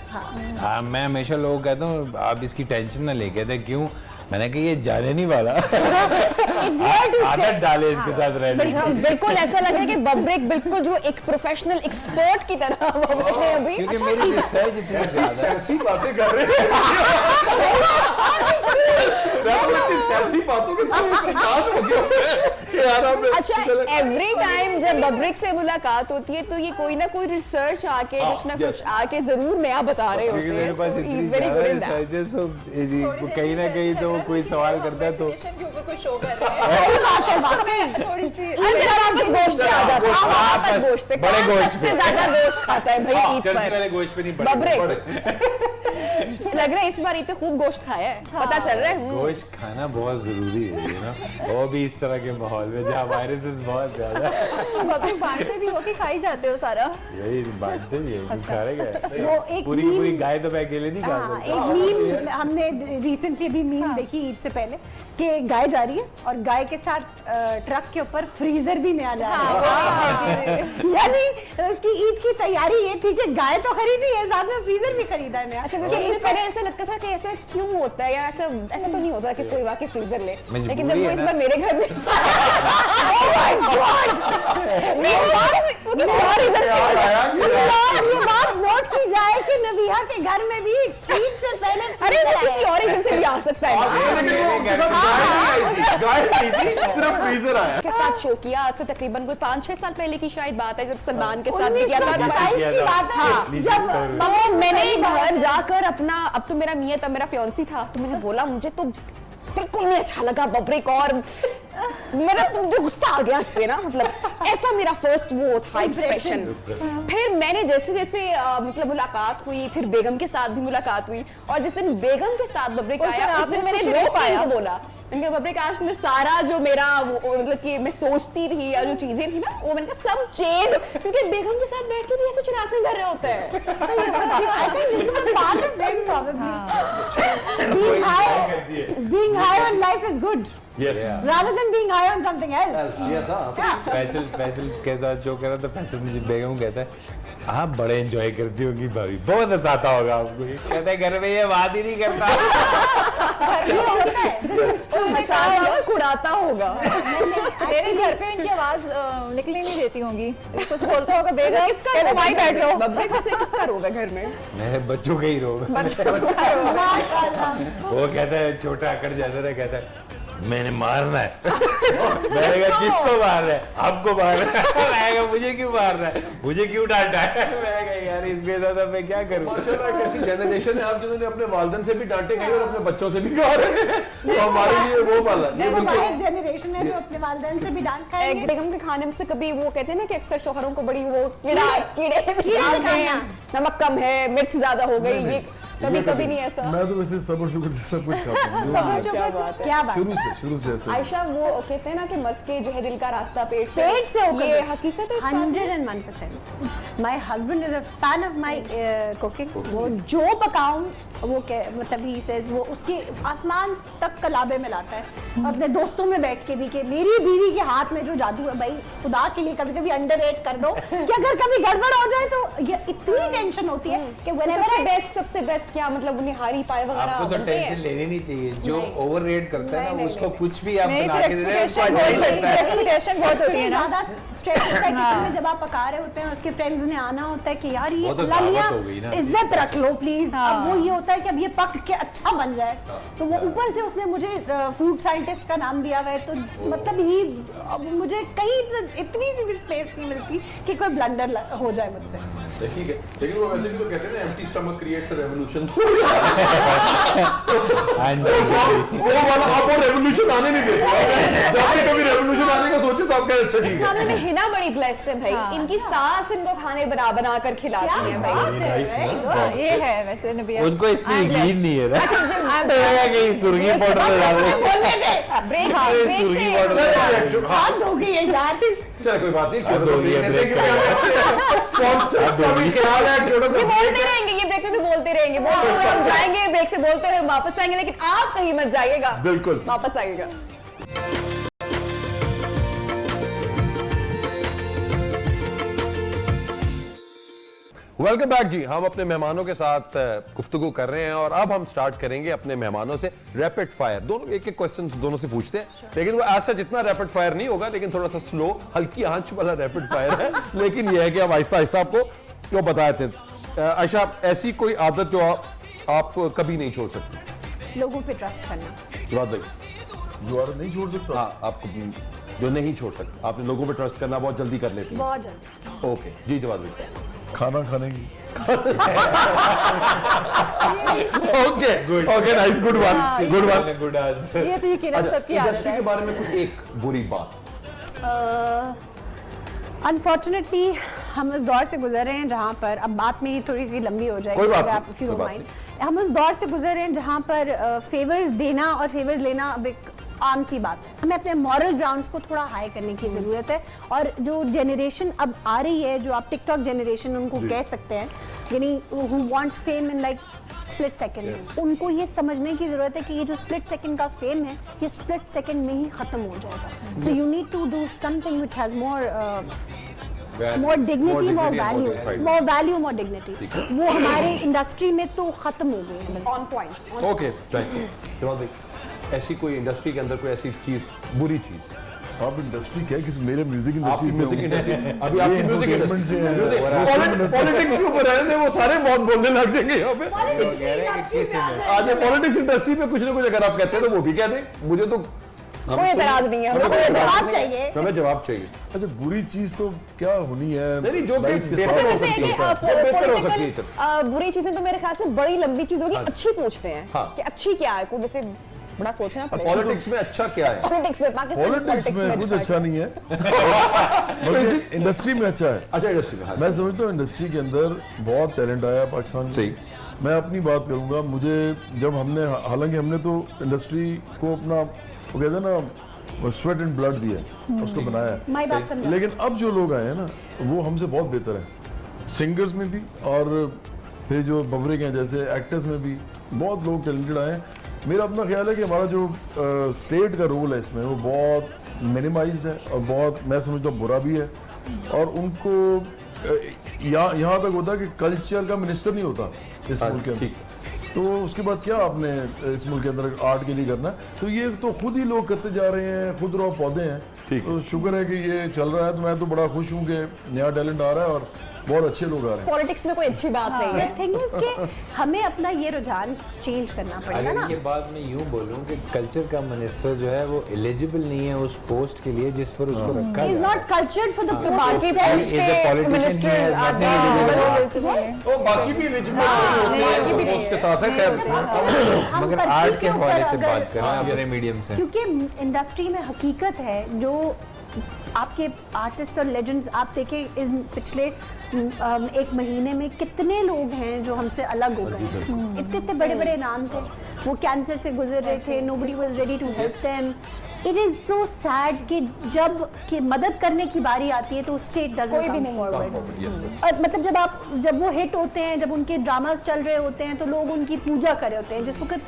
Speaker 4: मैं हमेशा लोगों को कहता हूँ आप इसकी टेंशन ना ले, कहते क्यों, मैंने कहा ये जाने नहीं वाला।
Speaker 3: It's here to stay.
Speaker 4: आदत डाले इसके साथ रहने की।
Speaker 1: बिल्कुल ऐसा लग रहा है कि बब्रेक बिल्कुल जो एक प्रोफेशनल एक्सपर्ट की तरह बब्रेक ने अभी
Speaker 4: क्योंकि मेरी रिसर्च इतनी ज्यादा है।
Speaker 2: ऐसी बातें कर रहे हैं ऐसी बातों के साथ परेशान हो गया यार। हम
Speaker 1: अच्छा, एवरी टाइम जब बब्रिक से मुलाकात होती है तो ये कोई ना कोई रिसर्च आके कुछ ना कुछ आके जरूर नया बता रहे होते
Speaker 4: क्योंकि मेरे
Speaker 1: हैं।
Speaker 4: पास
Speaker 1: So
Speaker 4: इतनी
Speaker 1: he's very
Speaker 4: ज्यादा
Speaker 1: good in that.
Speaker 4: रिसर्चेस हो कहीं ना कहीं तो कोई सवाल करता है तो
Speaker 3: सही बात है, वाकई थोड़ी सी।
Speaker 1: अच्छा, वापस गोश्त पे आ जाते हैं। वापस गोश्त पे।
Speaker 4: बड़े
Speaker 1: कौन
Speaker 4: गोश्त
Speaker 1: सबसे
Speaker 4: पे।
Speaker 1: ज्यादा गोश्त खाता है भाई ईद
Speaker 4: चर्च
Speaker 1: पर?
Speaker 4: वाले गोश्त पे नहीं पड़े।
Speaker 1: बब्रिक। लग रहा है इस बार इतने खूब गोश्त खाया है, पता चल रहा है।
Speaker 4: गोश्त खाना बहुत जरूरी है, you know? वो भी इस तरह के माहौल में जहाँ वायरसेस बहुत ज्यादा है।
Speaker 6: अपने बांटते भी हो कि खाई जाते हो सारा?
Speaker 4: यही बांटते भी है, सारे गए
Speaker 3: वो एक
Speaker 4: पूरी
Speaker 3: meme-
Speaker 4: पूरी गाय तो मैं अकेले नहीं खा
Speaker 3: हाँ,
Speaker 4: सकता।
Speaker 3: एक मीम हमने रिसेंटली भी मीम देखी ईद से पहले कि गाय जा रही है और गाय के साथ ट्रक के ऊपर फ्रीजर भी नया जा रहा है। यानी उसकी ईद की तैयारी ये थी कि गाय तो खरीदी है, साथ में फ्रीजर भी खरीदा है नया।
Speaker 1: अच्छा मुझे इस पहले ऐसा लगता था कि ऐसा क्यों होता है, या ऐसा ऐसा तो नहीं होता कि कोई वाकई फ्रीजर ले,
Speaker 4: मजबूरी
Speaker 1: लेकिन जब वो
Speaker 4: है
Speaker 1: इस
Speaker 4: ना।
Speaker 1: बार मेरे घर में Oh my God!
Speaker 3: ये बात नोट की जाए कि नबिया के घर में भी ईद से पहले
Speaker 1: अरे वो किसी और रीजन से भी आ सकता है
Speaker 2: सिर्फ फ्रीजर आया।
Speaker 1: के साथ शो किया आज से तकरीबन कोई 5-6 साल पहले की शायद बात है, जब सलमान के साथ भी
Speaker 3: 1927
Speaker 1: किया था।
Speaker 3: की बात है
Speaker 4: हाँ।
Speaker 3: जब
Speaker 1: तो मैंने घर जाकर अपना, अब तो मेरा मियां तब मेरा फियांसी था, तो मैंने बोला मुझे तो बिल्कुल नहीं अच्छा लगा बब्रिक, और मेरा तो मुझे गुस्सा आ गया इस पे ना, मतलब ऐसा मेरा फर्स्ट वो था एक्सप्रेशन। फिर मैंने जैसे जैसे मतलब मुलाकात हुई, फिर बेगम के साथ भी मुलाकात हुई, और जिस दिन बेगम के साथ बब्रिक
Speaker 6: उस दिन
Speaker 1: आया उस
Speaker 6: आपने
Speaker 1: दिन मैंने
Speaker 6: खुशी
Speaker 1: रो
Speaker 6: नहीं पाया।
Speaker 1: को बोला इनके बब्रिक आज ने सारा जो मेरा मतलब कि मैं सोचती थी या जो चीजें थी ना वो मैंने कहा सब चेंज, क्योंकि बेगम के साथ बैठ के भी ऐसे चिरागने कर रहे होते हैं।
Speaker 3: I think this is a part of them probably. Being high on life is good
Speaker 2: Yes.
Speaker 3: rather than being high on something else.
Speaker 2: Yes, हाँ।
Speaker 4: फैसल के साथ शो करा तो फैसल मुझे बेगम कहता है आप बड़े एंजॉय करती होगी भाभी, बहुत हंसाता होगा आपको। ये कहता है घर में ये बात ही नहीं करता।
Speaker 1: हंसाता और कुड़ाता होगा।
Speaker 6: मेरे घर पे इनकी आवाज निकलने नहीं देती होंगी, कुछ बोलता होगा बेगम
Speaker 1: किसका
Speaker 6: वहीं बैठ जाओ।
Speaker 1: बब्रिक से किसका रोग है घर में?
Speaker 4: मेरे बच्चों का ही रोग।
Speaker 1: बच्चों का रोग।
Speaker 4: वो कहता है छोटा अकड़ जाता है, कहता है मैंने मारना है। मैंने कहा किसको मार रहा है? आपको मार रहा है। मैंने कहा मुझे क्यों मार रहा है, मुझे क्यों डांटा है? मैंने कहा यार इसके साथ अब मैं क्या करूं?
Speaker 2: माशाल्लाह एक ऐसी जनरेशन है आप जिन्होंने अपने वालिदैन से भी डांटे गए और अपने बच्चों से भी कहा रहे हैं, तो हमारे लिए वो वाला ये
Speaker 3: वो
Speaker 2: बिल्कुल
Speaker 3: हमारे जनरेशन है जो अपने वालिदैन से भी डांट खाएंगे।
Speaker 1: बेगम के खाने में से कभी वो कहते हैं ना कि अक्सर शौहरों को बड़ी वो कीड़े
Speaker 3: निकालना।
Speaker 1: नमक कम है, मिर्च ज्यादा हो गई, ये कभी कभी नहीं ऐसा।
Speaker 5: मैं तो वैसे सबर शुक्र से सब कुछ खाता हूँ, जो भी है।
Speaker 1: क्या बात है।
Speaker 3: क्या बात
Speaker 5: शुरू से ऐसे ही।
Speaker 1: आयशा वो कहते हैं ना कि मर्द के जो है दिल का रास्ता पेट
Speaker 3: से होकर
Speaker 1: ये हकीकत है इस बात में?
Speaker 3: 101%. My husband is a fan of my cooking. वो जो पकाऊं वो मतलब he says वो उसके आसमान तक कलाबे में लाता है। अपने दोस्तों में बैठ के भी कि मेरी बीवी के हाथ में जो जादू है भाई, खुदा के लिए कभी कभी अंडररेट कर दो कि अगर कभी गड़बड़ हो जाए तो ये इतनी टेंशन होती है कि
Speaker 1: सबसे बेस्ट क्या मतलब निहारी पाए वगैरह
Speaker 4: आपको तो
Speaker 1: बनते
Speaker 4: टेंशन
Speaker 1: हैं?
Speaker 4: लेनी नहीं चाहिए। जो ओवर रेट करता है ना
Speaker 3: नहीं,
Speaker 4: उसको कुछ भी आप
Speaker 6: नहीं,
Speaker 4: बना
Speaker 6: फिर
Speaker 4: के दे रहे हैं, उसको
Speaker 6: expectation
Speaker 4: अच्छा ही लगता है।
Speaker 6: एक्सपेक्टेशन बहुत होती है ना।
Speaker 3: ज्यादा स्ट्रेस होता है किचन में जब आप पका रहे होते हैं, उसके फ्रेंड्स ने आना होता है कि यार ये
Speaker 4: वो तो
Speaker 3: अल्लाह मियां,
Speaker 4: दावत हो गई ना।
Speaker 3: इज्जत रख लो प्लीज।
Speaker 6: हाँ।
Speaker 3: अब वो ये होता है कि अब ये पक के अच्छा बन जाए, तो वो ऊपर से उसने मुझे फूड साइंटिस्ट का नाम दिया हुआ है, तो मतलब ही अब मुझे कहीं से इतनी सी भी स्पेस नहीं मिलती कि कोई ब्लंडर हो जाए मुझसे।
Speaker 2: ठीक है, लेकिन वो वैसे भी तो कहते हैं ना empty stomach creates a revolution.
Speaker 4: हाँ जी।
Speaker 2: वो वाला आप वो रेवोल्यूशन आने नहीं देते। जब भी कभी रेवोल्यूशन आने का सोचे तो आप कहें अच्छा
Speaker 1: इस
Speaker 2: ठीक
Speaker 1: मामले
Speaker 2: है।
Speaker 1: में हिना बड़ी ब्लेस्ड है भाई, इनकी सास इनको खाने बना कर खिलाती है भाई।
Speaker 6: ये है वैसे नबिया।
Speaker 4: उनको इसमें
Speaker 6: I'm blessed.
Speaker 4: यकीन नहीं है ना।
Speaker 1: I'm
Speaker 4: कहीं सुर्गी पाउडर में डाल रहे हैं।
Speaker 1: ब्रेक
Speaker 4: सुर्गी पाउडर
Speaker 3: हाथ धो गई है यार।
Speaker 2: चलो कोई बात नहीं,
Speaker 4: अब दो ये ब्रेक
Speaker 2: स्पॉन्सर्स का भी ख्याल है, छोटा सा
Speaker 1: ये बोलते रहेंगे, ये ब्रेक में भी बोलते रहेंगे, बोलते हुए हम जाएंगे, ब्रेक से बोलते हुए हम वापस आएंगे, लेकिन आप कहीं मत जाइएगा।
Speaker 2: बिल्कुल।
Speaker 1: वापस आइएगा।
Speaker 2: वेलकम बैक जी। हम अपने मेहमानों के साथ गुफ्तगू कर रहे हैं और अब हम स्टार्ट करेंगे अपने मेहमानों से रैपिड फायर। दोनों एक एक क्वेश्चन दोनों से पूछते हैं, लेकिन वो ऐसा जितना रैपिड फायर नहीं होगा, लेकिन थोड़ा सा स्लो हल्की आंच वाला रैपिड फायर है। लेकिन ये है कि हम आहिस्ता आहिस्ता आपको जो बताए थे। आयशा, ऐसी कोई आदत जो आप कभी नहीं छोड़ सकती?
Speaker 3: लोगों पे ट्रस्ट करना।
Speaker 2: जवाब भाई।
Speaker 5: जो नहीं छोड़ सकता।
Speaker 2: हाँ, आपको जो नहीं छोड़ सकते, आपने लोगों पे ट्रस्ट करना बहुत जल्दी कर लेती
Speaker 3: बहुत जल्दी।
Speaker 2: है। ओके जी, जवाब भाई।
Speaker 5: खाना खाने की।
Speaker 2: Okay okay, nice, good one, good one.
Speaker 4: Good answer.
Speaker 6: ये तो यकीनन सबकी आदत
Speaker 2: इंडस्ट्री
Speaker 6: है।
Speaker 2: के बारे में कुछ एक बुरी बात।
Speaker 3: अनफॉर्चुनेटली हम उस दौर से गुजर रहे हैं जहाँ पर, अब बात मेरी थोड़ी सी लंबी हो जाएगी
Speaker 2: कोई बात
Speaker 3: अगर
Speaker 2: नहीं,
Speaker 3: आप इसी
Speaker 2: कोई
Speaker 3: को
Speaker 2: बात
Speaker 3: माइंड, हम उस दौर से गुजर रहे हैं जहाँ पर फेवर्स देना और फेवर्स लेना अब एक आम सी बात है। हमें अपने मॉरल ग्राउंड्स को थोड़ा हाई करने की ज़रूरत है, और जो जनरेशन अब आ रही है, जो आप टिकटॉक जनरेशन उनको कह सकते हैं, यानी who want fame in like split second, उनको ये समझने की ज़रूरत है कि ये जो स्प्लिट सेकंड का फेम है, ये स्प्लिट सेकंड में ही ख़त्म हो जाएगा। So you need to do something which has more dignity, more value, more dignity। वो हमारे इंडस्ट्री में तो खत्म हो गए हैं।
Speaker 1: On point.
Speaker 2: Okay thank you. जवाब भाई, ऐसी कोई इंडस्ट्री के अंदर कोई ऐसी चीज, बुरी चीज?
Speaker 5: आप इंडस्ट्री क्या है, किसी मेरे म्यूजिक
Speaker 2: आपकी
Speaker 5: इंडस्ट्री
Speaker 2: म्यूजिक इंडस्ट्री, अभी
Speaker 5: ये
Speaker 2: आपकी म्यूजिक
Speaker 5: entertainment से है।
Speaker 2: इंडस्ट्री, पॉलिटिक्स के ऊपर रहने दे, वो सारे बहुत बोलने लग जाएंगे यहाँ पे। आज पॉलिटिक्स इंडस्ट्री में कुछ ना कुछ अगर आप कहते हैं तो वो भी कह दें, मुझे तो
Speaker 1: कोई एतराज नहीं है, हमें कोई
Speaker 3: जवाब चाहिए।
Speaker 2: हमें जवाब चाहिए।
Speaker 5: अच्छा बुरी चीज तो क्या होनी है?
Speaker 2: नहीं, जो कि
Speaker 5: life के
Speaker 2: बेहतर
Speaker 5: साथ
Speaker 2: हो
Speaker 1: जैसे
Speaker 2: सकती
Speaker 1: कि
Speaker 2: है, जो बेहतर हो सकती है।
Speaker 1: पॉलिटिकल बुरी चीजें तो मेरे ख्याल से बड़ी लंबी चीज होगी, अच्छी पूछते हैं
Speaker 2: हाँ।
Speaker 1: कि अच्छी क्या है, कोई वैसे बड़ा सोचना पड़ेगा।
Speaker 2: पॉलिटिक्स में अच्छा क्या है?
Speaker 1: पॉलिटिक्स में, पाकिस्तान
Speaker 5: पॉलिटिक्स में कुछ अच्छा नहीं है, इंडस्ट्री में अच्छा है।
Speaker 2: अच्छा इंडस्ट्री में, हाँ।
Speaker 5: मैं समझता हूँ इंडस्ट्री के अंदर बहुत टैलेंट आया पाकिस्तान में।
Speaker 2: सही।
Speaker 5: मैं अपनी बात करूंगा, मुझे जब हमने, हालांकि हमने तो इंडस्ट्री को अपना, वो कहते हैं ना, स्वेट एंड ब्लड दिया है, उसको बनाया है,
Speaker 3: माई बाप समझा।
Speaker 5: लेकिन अब जो लोग आए हैं ना, वो हमसे बहुत बेहतर हैं, सिंगर्स में भी, और फिर जो बवरिक हैं जैसे एक्टर्स में भी बहुत लोग टैलेंटेड आए हैं। मेरा अपना ख्याल है कि हमारा जो स्टेट का रोल है इसमें, वो बहुत मिनिमाइज्ड है और बहुत, मैं समझता हूँ, बुरा भी है। और उनको यहाँ तक होता है कि कल्चर का मिनिस्टर नहीं होता इस मुल्क के अंदर, तो उसके बाद क्या आपने इस मुल्क के अंदर आर्ट के लिए करना है? तो ये तो खुद ही लोग करते जा रहे हैं, खुद रहो पौधे हैं। तो शुक्र है कि ये चल रहा है, तो मैं तो बड़ा खुश हूँ कि नया टैलेंट आ रहा है और बहुत अच्छे लोग आ रहे हैं।
Speaker 1: पॉलिटिक्स में कोई अच्छी बात नहीं है।
Speaker 3: थिंग इज कि हमें अपना ये रुझान चेंज करना पड़ेगा ना।
Speaker 4: अगर ये बात मैं यूं बोलूं कि कल्चर का मिनिस्टर जो है वो एलिजिबल नहीं है उस पोस्ट के लिए जिस पर उसको रखा
Speaker 3: इज
Speaker 4: गया
Speaker 3: नॉट कल्चर्ड फॉर द
Speaker 1: बाकी पोस्ट
Speaker 4: He is a
Speaker 1: के
Speaker 4: politician,
Speaker 1: minister
Speaker 4: he has nothing eligible.
Speaker 2: वो बाकी भी एलिजिबल होते हैं, वो पोस्ट के साथ है, खैर।
Speaker 4: मगर आर्ट के हवाले से बात करें अपने मीडियम से,
Speaker 3: क्योंकि इंडस्ट्री में हकीकत है, जो आपके आर्टिस्ट और लेजेंड्स आप देखें, इस पिछले एक महीने में कितने लोग हैं जो हमसे अलग हो गए हैं। इतने इतने बड़े बड़े नाम थे, वो कैंसर से गुजर रहे थे, nobody was ready to help them. It is so sad कि जब कि मदद करने की बारी आती है तो स्टेट डजंट कम फॉरवर्ड। और मतलब जब वो हिट होते हैं, जब उनके ड्रामास चल रहे होते हैं, तो लोग उनकी पूजा कर रहे होते हैं, जिस वक्त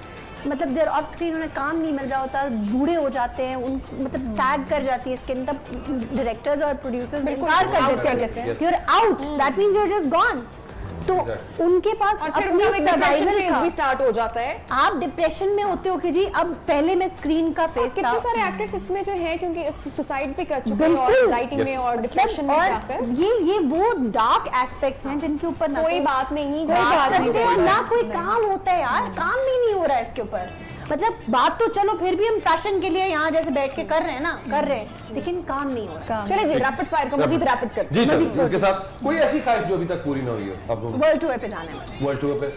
Speaker 3: मतलब देर ऑफ स्क्रीन उन्हें काम नहीं मिल रहा होता, बूढ़े हो जाते हैं, उन मतलब सैग कर जाती है स्किन, तब डायरेक्टर्स और प्रोड्यूसर्स इनकार कर देते हैं, you are out, that means you are just gone. तो उनके पास
Speaker 1: और फिर
Speaker 3: अपनी
Speaker 1: उनका एक डिप्रेशन
Speaker 3: सर्वाइवल
Speaker 1: फेज भी स्टार्ट हो जाता है।
Speaker 3: आप डिप्रेशन में होते हो कि जी अब पहले मैं स्क्रीन का फेस था।
Speaker 1: कितने सारे एक्टर्स इसमें जो है, क्योंकि सुसाइड भी कर चुके हैं और
Speaker 3: बिल्कुल।
Speaker 1: एंजाइटी में और डिप्रेशन में
Speaker 3: और
Speaker 1: जाकर।
Speaker 3: ये वो डार्क एस्पेक्ट्स हैं जिनके ऊपर ना
Speaker 1: कोई बात नहीं,
Speaker 3: कोई बात
Speaker 1: नहीं
Speaker 3: करते हैं, ना कोई काम होता है यार, काम भी नहीं हो रहा है इसके ऊपर। मतलब बात तो चलो फिर भी हम फैशन के लिए यहाँ जैसे बैठ के कर रहे हैं ना, कर रहे हैं, लेकिन काम नहीं हो रहा।
Speaker 1: चले जी, रैपिड फायर को मजीद रैपिड कर।
Speaker 2: जी चलो, इसके साथ कोई ऐसी ख्वाहिश जो अभी तक पूरी ना हुई हो? अब
Speaker 3: वर्ल्ड टूर पे जाना है,
Speaker 2: वर्ल्ड टूर पे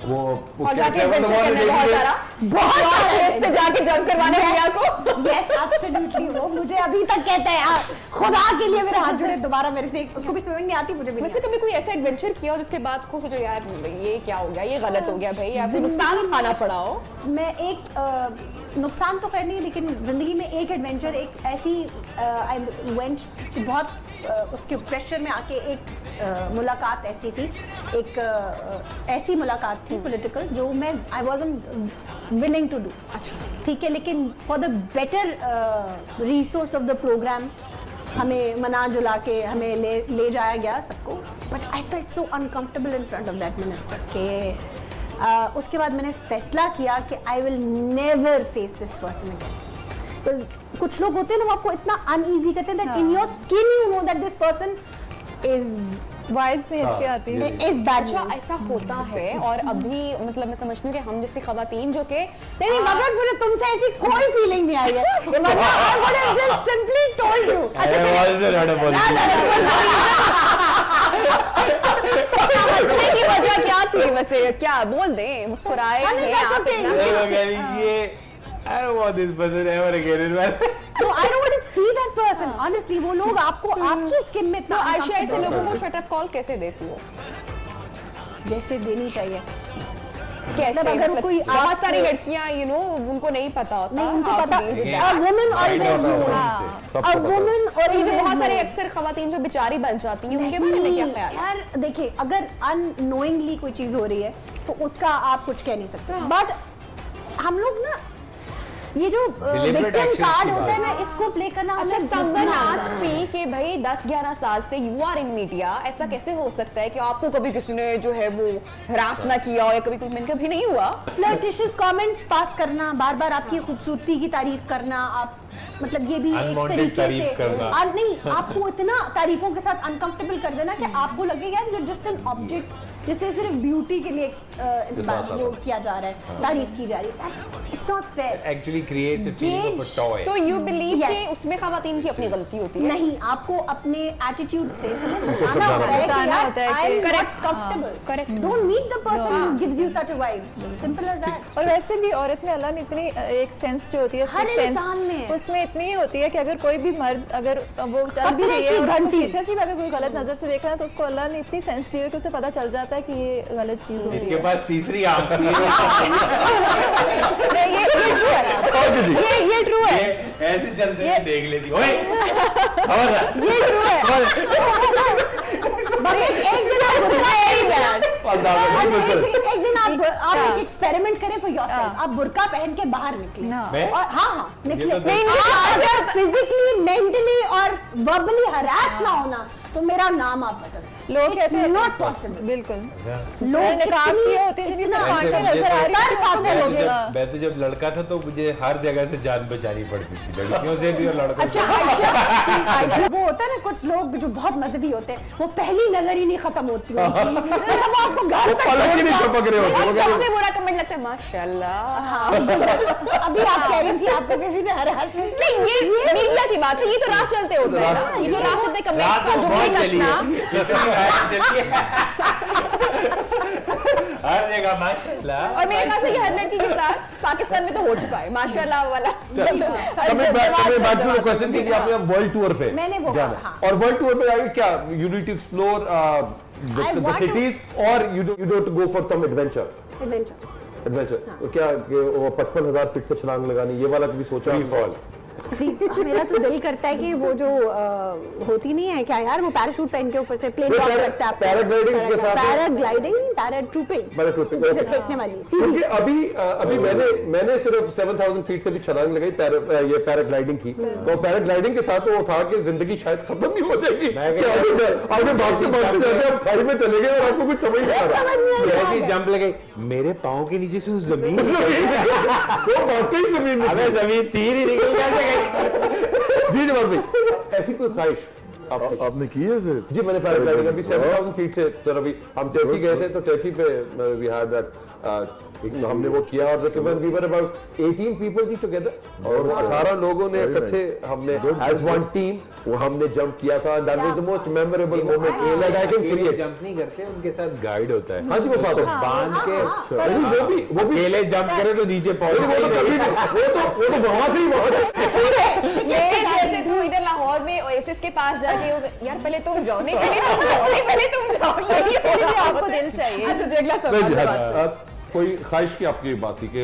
Speaker 2: वो
Speaker 1: और जाके एडवेंचर करने बहुत सारा से जाके जंप करवाने भैया को।
Speaker 3: Yes absolutely. वो मुझे अभी तक कहता है यार, खुदा के लिए मेरे हाथ जुड़े दोबारा मेरे से। उसको भी स्विमिंग नहीं आती, मुझे भी नहीं
Speaker 1: वैसे कभी कोई ऐसा एडवेंचर किया और उसके बाद खुद सोचो यार ये क्या हो गया, ये गलत हो गया भाई, आपको नुकसान खाना पड़ा हो?
Speaker 3: मैं एक नुकसान तो खैर नहीं, लेकिन ज़िंदगी में एक एडवेंचर, एक ऐसी आई वेंट बहुत उसके प्रेशर में आके एक मुलाकात ऐसी थी, एक ऐसी मुलाकात थी पॉलिटिकल जो मैं I wasn't willing to do. अच्छा ठीक है, लेकिन for the better resource of the programme हमें मना जुला के हमें ले जाया गया सबको, but I felt so uncomfortable in front of that minister के उसके बाद मैंने फैसला किया कि I will never face this person again. कुछ लोग होते हैं ना, वो आपको इतना अनईजी करते हैं that in your skin you know that this person is
Speaker 6: vibes नहीं अच्छी आती है।
Speaker 3: Is bad.
Speaker 1: अच्छा ऐसा होता है, और अभी मतलब मैं समझती हूँ कि हम जैसी खवातीन जो के
Speaker 3: नहीं मगर मुझे तुमसे ऐसी कोई फीलिंग नहीं आई है, वरना I would have just simply told you.
Speaker 1: हंसने की वजह क्या थी वैसे, क्या बोल दें, मुस्कुराए हैं आप इतना?
Speaker 4: I don't want this person ever again in my life.
Speaker 3: No, I don't want to see that person. Person honestly वो लोग आपको आपकी स्किन में
Speaker 1: तो आयशा ऐसे लोगों को शट अप कॉल कैसे देती हो?
Speaker 3: जैसे देनी चाहिए।
Speaker 1: कैसे?
Speaker 3: मतलब अगर
Speaker 1: मतलब
Speaker 3: कोई
Speaker 1: बहुत
Speaker 3: आपसे-
Speaker 1: सारी लड़कियां उनको नहीं पता होता।
Speaker 3: नहीं उनको
Speaker 1: how to
Speaker 3: पता
Speaker 1: deal with
Speaker 3: a
Speaker 1: that.
Speaker 3: woman
Speaker 4: Right
Speaker 3: always
Speaker 4: on the
Speaker 3: knows
Speaker 4: point
Speaker 3: a woman
Speaker 1: तो ये जो
Speaker 3: always
Speaker 1: बहुत सारे
Speaker 3: knows।
Speaker 1: अक्सर खवातीन जो बेचारी बन जाती हैं उनके बारे में क्या ख्याल है?
Speaker 3: यार देखिए अगर अननोइंगली कोई चीज हो रही है तो उसका आप कुछ कह नहीं सकते बट हम लोग ना ये जो
Speaker 4: Deliberate
Speaker 3: विक्टिम
Speaker 4: actions
Speaker 3: कार्ड
Speaker 4: की
Speaker 3: होता है
Speaker 4: बात
Speaker 3: ना इसको प्ले करना
Speaker 1: अच्छा,
Speaker 3: हमें
Speaker 1: someone
Speaker 3: जितना
Speaker 1: asked me कि भाई 10-11 साल से यू आर इन मीडिया, ऐसा कैसे हो सकता है कि आपको कभी किसी ने जो है वो हरास ना किया हो या कभी मैंने कभी नहीं हुआ?
Speaker 3: फ्लर्टिशियस कमेंट्स पास करना, बार बार आपकी खूबसूरती की तारीफ करना, आप मतलब ये भी एक
Speaker 4: Unwanted
Speaker 3: तरीके
Speaker 4: तारीफ
Speaker 3: से
Speaker 4: करना।
Speaker 3: नहीं आपको इतना तारीफों के साथ अनकंफर्टेबल कर देना कि आपको लगेगा यू जस्ट एन ऑब्जेक्ट जिसे सिर्फ ब्यूटी के लिए इंस्पायर वो किया जा रहा है, तारीफ की जा रही है। It's not fair.
Speaker 4: Actually creates a feeling of a toy.
Speaker 1: So you believe
Speaker 3: Yes.
Speaker 1: कि उसमें खवातीन की अपनी गलती होती है?
Speaker 3: नहीं, आपको अपने एटीट्यूड से बताना होता है कि
Speaker 6: बताना
Speaker 3: यार,
Speaker 6: होता है
Speaker 3: I am
Speaker 6: कि-
Speaker 3: not comfortable.
Speaker 1: correct.
Speaker 3: Don't meet the person who gives you such a vibe. Simple as that.
Speaker 6: और वैसे भी औरत में अल्लाह ने इतनी एक सेंस जो होती है
Speaker 3: हर
Speaker 6: sixth sense,
Speaker 3: इंसान में।
Speaker 6: उसमें इतनी ही होती है कि अगर कोई भी मर्द अगर वो चल भी
Speaker 3: खतरे
Speaker 6: रही है
Speaker 3: की
Speaker 6: और उसको
Speaker 3: घंटी।
Speaker 6: पीछे से भी अगर कोई गलत नजर से देख रहा है तो उसको अल्लाह ने इतनी सेंस दी है कि उसे पता चल जाता है कि ये गलत चीज हो रही
Speaker 4: इसके
Speaker 6: है।
Speaker 4: पास तीसरी आंख थी।
Speaker 6: नहीं, ये true है। ये true है।
Speaker 4: ये ऐसे चलते हुए देख लेती। ओए खबरदार।
Speaker 6: ये true है।
Speaker 3: एक दिन आप
Speaker 2: अंदाजा
Speaker 3: एक दिन आप एक एक्सपेरिमेंट करें फॉर योरसेल्फ। आप बुर्का पहन के बाहर निकले
Speaker 6: हाँ।
Speaker 4: मैं?
Speaker 3: और हाँ निकले।
Speaker 4: ये तो नहीं,
Speaker 3: अगर फिजिकली मेंटली और वर्बली हरास ना होना तो मेरा नाम आप बदल।
Speaker 6: लोग कहते हैं
Speaker 3: नॉट पॉसिबल।
Speaker 6: बिल्कुल।
Speaker 3: लोग
Speaker 6: निकाब किए होते हैं जिनकी सिर्फ आंखें नजर आ रही हैं।
Speaker 4: मैं तो जब लड़का था तो मुझे हर जगह से जान बचानी पड़ती थी, लड़कियों से भी और लड़कों से
Speaker 1: अच्छा आयशा,
Speaker 3: वो होता है ना कुछ लोग जो बहुत मजहबी होते हैं वो पहली नजर ही नहीं खत्म होती उनकी। मतलब वो आपको घर तक
Speaker 2: पलक ही नहीं चपक रहे होते, वो
Speaker 1: और
Speaker 2: कह रहे
Speaker 1: सबसे बुरा कमेंट लगता है माशाल्लाह।
Speaker 3: अभी आप कह रही थी आपको किसी ने हरास
Speaker 1: नहीं, ये मीडिया की बात है, ये तो राह चलते होते हैं ना, ये तो राह चलते कमेंट्स
Speaker 4: रात
Speaker 1: का
Speaker 4: में
Speaker 1: जो
Speaker 4: बहुत
Speaker 1: भी
Speaker 4: चली
Speaker 1: कसना।
Speaker 4: है। इतनी रात चली है। हर जगह माशाल्लाह।
Speaker 1: और मेरे ख्याल से ये हर लड़की के साथ पाकिस्तान में तो हो चुका है माशाल्लाह वाला।
Speaker 2: Coming back to the question कि आपने अब वर्ल्ड टूर पे
Speaker 3: मैंने वो
Speaker 2: जाना
Speaker 3: कहा, हाँ।
Speaker 2: और वर्ल्ड टूर पे जाके क्या you need to explore
Speaker 3: I
Speaker 2: the
Speaker 3: want to-
Speaker 2: cities और you don't go for some adventure तो क्या कि वो 55,000 फीट से छलांग लगानी ये वाला कभी सोचा?
Speaker 4: Free fall.
Speaker 3: मेरा तो दिल करता है कि वो जो होती नहीं है क्या यार वो पैराशूट पहन के ऊपर से प्लेन
Speaker 2: वो
Speaker 3: ड्रॉप
Speaker 2: पैरा-
Speaker 3: करता है
Speaker 2: पैराग्लाइडिंग के साथ-
Speaker 3: पैराग्लाइडिंग पैराट्रूपिंग
Speaker 2: पैराट्रूपिंग,
Speaker 3: से
Speaker 2: okay.
Speaker 3: फेंकने वाली
Speaker 2: क्योंकि
Speaker 3: सीधी।
Speaker 2: अभी मैंने सिर्फ 7,000 फीट से भी छलांग लगाई ये पैराग्लाइडिंग की, तो पैराग्लाइडिंग के साथ वो था कि जिंदगी शायद खत्म नहीं हो जाएगी कि आगे भागते जाते आप खाई में चले गए और आपको कुछ समझ नहीं आ रहा।
Speaker 4: जैसी जंप लगे मेरे पाँव के नीचे से उस जमीन
Speaker 2: वो वाकई जमीन में
Speaker 4: अबे जमीन तीर ही निकल कैसे गई?
Speaker 2: जी जवाब भाई, ऐसी कोई ख्वाहिश आपकी?
Speaker 5: आपने की है सिर्फ?
Speaker 2: जी मैंने पैराग्लाइडिंग अभी 7,000 फीट से सर अभी हम टर्की गए थे तो टर्की पे वी हैड दैट हमने वो किया और तकरीबन वी वर अबाउट 18 पीपल जी टुगेदर और 18 लोगों ने इकट्ठे हमने एज वन टीम वो हमने जंप किया था। That was the most memorable moment like I can create.
Speaker 4: Jump नहीं करते, उनके साथ गाइड होता है।
Speaker 2: हाँ जी वो साथ
Speaker 4: बांध के
Speaker 2: वो भी
Speaker 4: अकेले जंप करे तो नीचे पहुंच
Speaker 2: वो तो कभी नहीं, वो तो वहां से ही वहां
Speaker 1: मेरे जैसे तू इधर लाहौर में ओएसिस के पास जाके यार पहले तुम जाओ, नहीं पहले तुम जाओ, नहीं पहले तुम जाओ, यही
Speaker 6: इसके लिए
Speaker 1: होगा।
Speaker 6: आपको दिल चाहिए।
Speaker 1: अच्छा जो अगला सवाल
Speaker 2: कोई ख्वाहिश की आपकी बात थी कि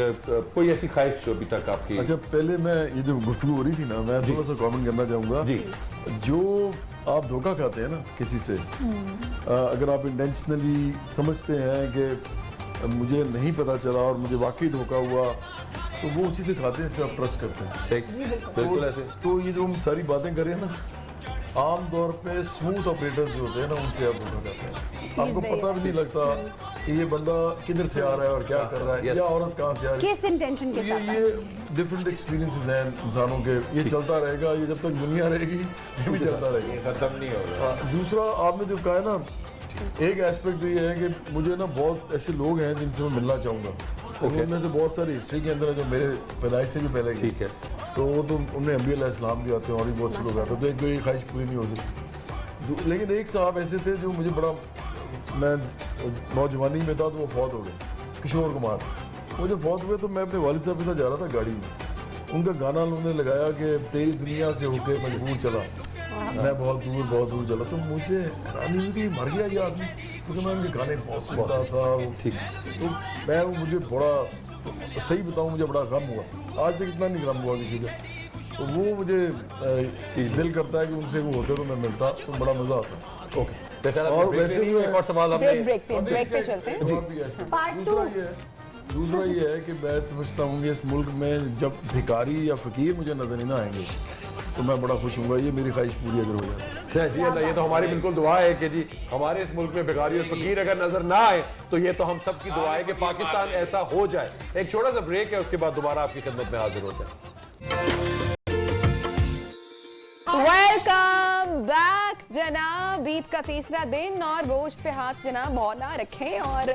Speaker 2: कोई ऐसी ख्वाहिश जो अभी तक आपकी?
Speaker 5: अच्छा पहले मैं ये जो गुफ्तगू हो रही थी ना मैं थोड़ा सा कमेंट करना चाहूँगा।
Speaker 2: जी
Speaker 5: जो आप धोखा खाते हैं ना किसी से, अगर आप इंटेंशनली समझते हैं कि मुझे नहीं पता चला और मुझे वाकई धोखा हुआ तो वो उसी से खाते हैं जिसमें आप ट्रस्ट करते हैं।
Speaker 2: ठीक बिल्कुल ऐसे।
Speaker 5: तो ये जो हम सारी बातें कर रहे हैं ना आम तौर पे स्मूथ ऑपरेटर्स जो होते हैं ना उनसे आप धोखा खाते हैं। आपको पता भी नहीं लगता कि ये बंदा किधर से आ रहा है और क्या कर रहा है या औरत कहाँ से आ रही है।
Speaker 3: किस इंटेंशन
Speaker 5: तो
Speaker 3: के साथ
Speaker 5: ये डिफरेंट एक्सपीरियंसेस हैं इंसानों के, ये चलता रहेगा, ये जब तक दुनिया रहेगी ये भी चलता रहेगा,
Speaker 4: खत्म नहीं होगा।
Speaker 5: दूसरा आपने जो कहा है ना एक एस्पेक्ट तो ये है कि मुझे ना बहुत ऐसे लोग हैं जिनसे मैं मिलना चाहूँगा। उनमें से बहुत सारी हिस्ट्री के अंदर है जो मेरे पैदाइश से भी पहले की।
Speaker 2: ठीक है।
Speaker 5: तो वो तो उनमें अम्बिया अलैहिस्सलाम भी आते हैं और भी बहुत से लोग आते हैं, तो एक कोई ख्वाहिश पूरी नहीं हो सकती। लेकिन एक साहब ऐसे थे जो मुझे बड़ा, मैं नौजवानी में था तो वो फौत हो गए, किशोर कुमार। वो जब फौत हुए तो मैं अपने वालिद साहब के साथ जा रहा था गाड़ी में, उनका गाना उन्होंने लगाया कि तेरी दुनिया से होके मजबूर चला, मैं बहुत दूर चला, तो मुझे हैरानी हुई कि मर गया ये आदमी, क्योंकि मैं उनके गाने बहुत सुनता था। ठीक, तो मैं मुझे बड़ा, सही बताऊँ, मुझे बड़ा गम हुआ। आज तक इतना नहीं गम हुआ किसी का। तो वो मुझे दिल करता है कि उनसे वो होते तो मैं मिलता, तो बड़ा मजा आता।
Speaker 2: ओके,
Speaker 5: और वैसे भी
Speaker 2: एक और सवाल हमने
Speaker 1: ब्रेक पे चलते हैं।
Speaker 3: Part
Speaker 5: दूसरा ये है कि मैं समझता हूँ कि इस मुल्क में जब भिखारी या फकीर मुझे नजर नहीं ना आएंगे तो मैं बड़ा खुश हूँगा। ये मेरी ख्वाहिश पूरी अगर हो जाए।
Speaker 2: जी अल्लाह, ये तो हमारी बिल्कुल दुआ है कि जी हमारे इस मुल्क में भिखारी और फकीर अगर नजर ना आए तो ये तो हम सब की दुआ है कि पाकिस्तान ऐसा हो जाए। एक छोटा सा ब्रेक है, उसके बाद दोबारा आपकी खिदमत में हाजिर होते हैं।
Speaker 1: वेलकम बैक जनाब। ईद का तीसरा दिन और गोश्त पे हाथ जनाब मौला रखें और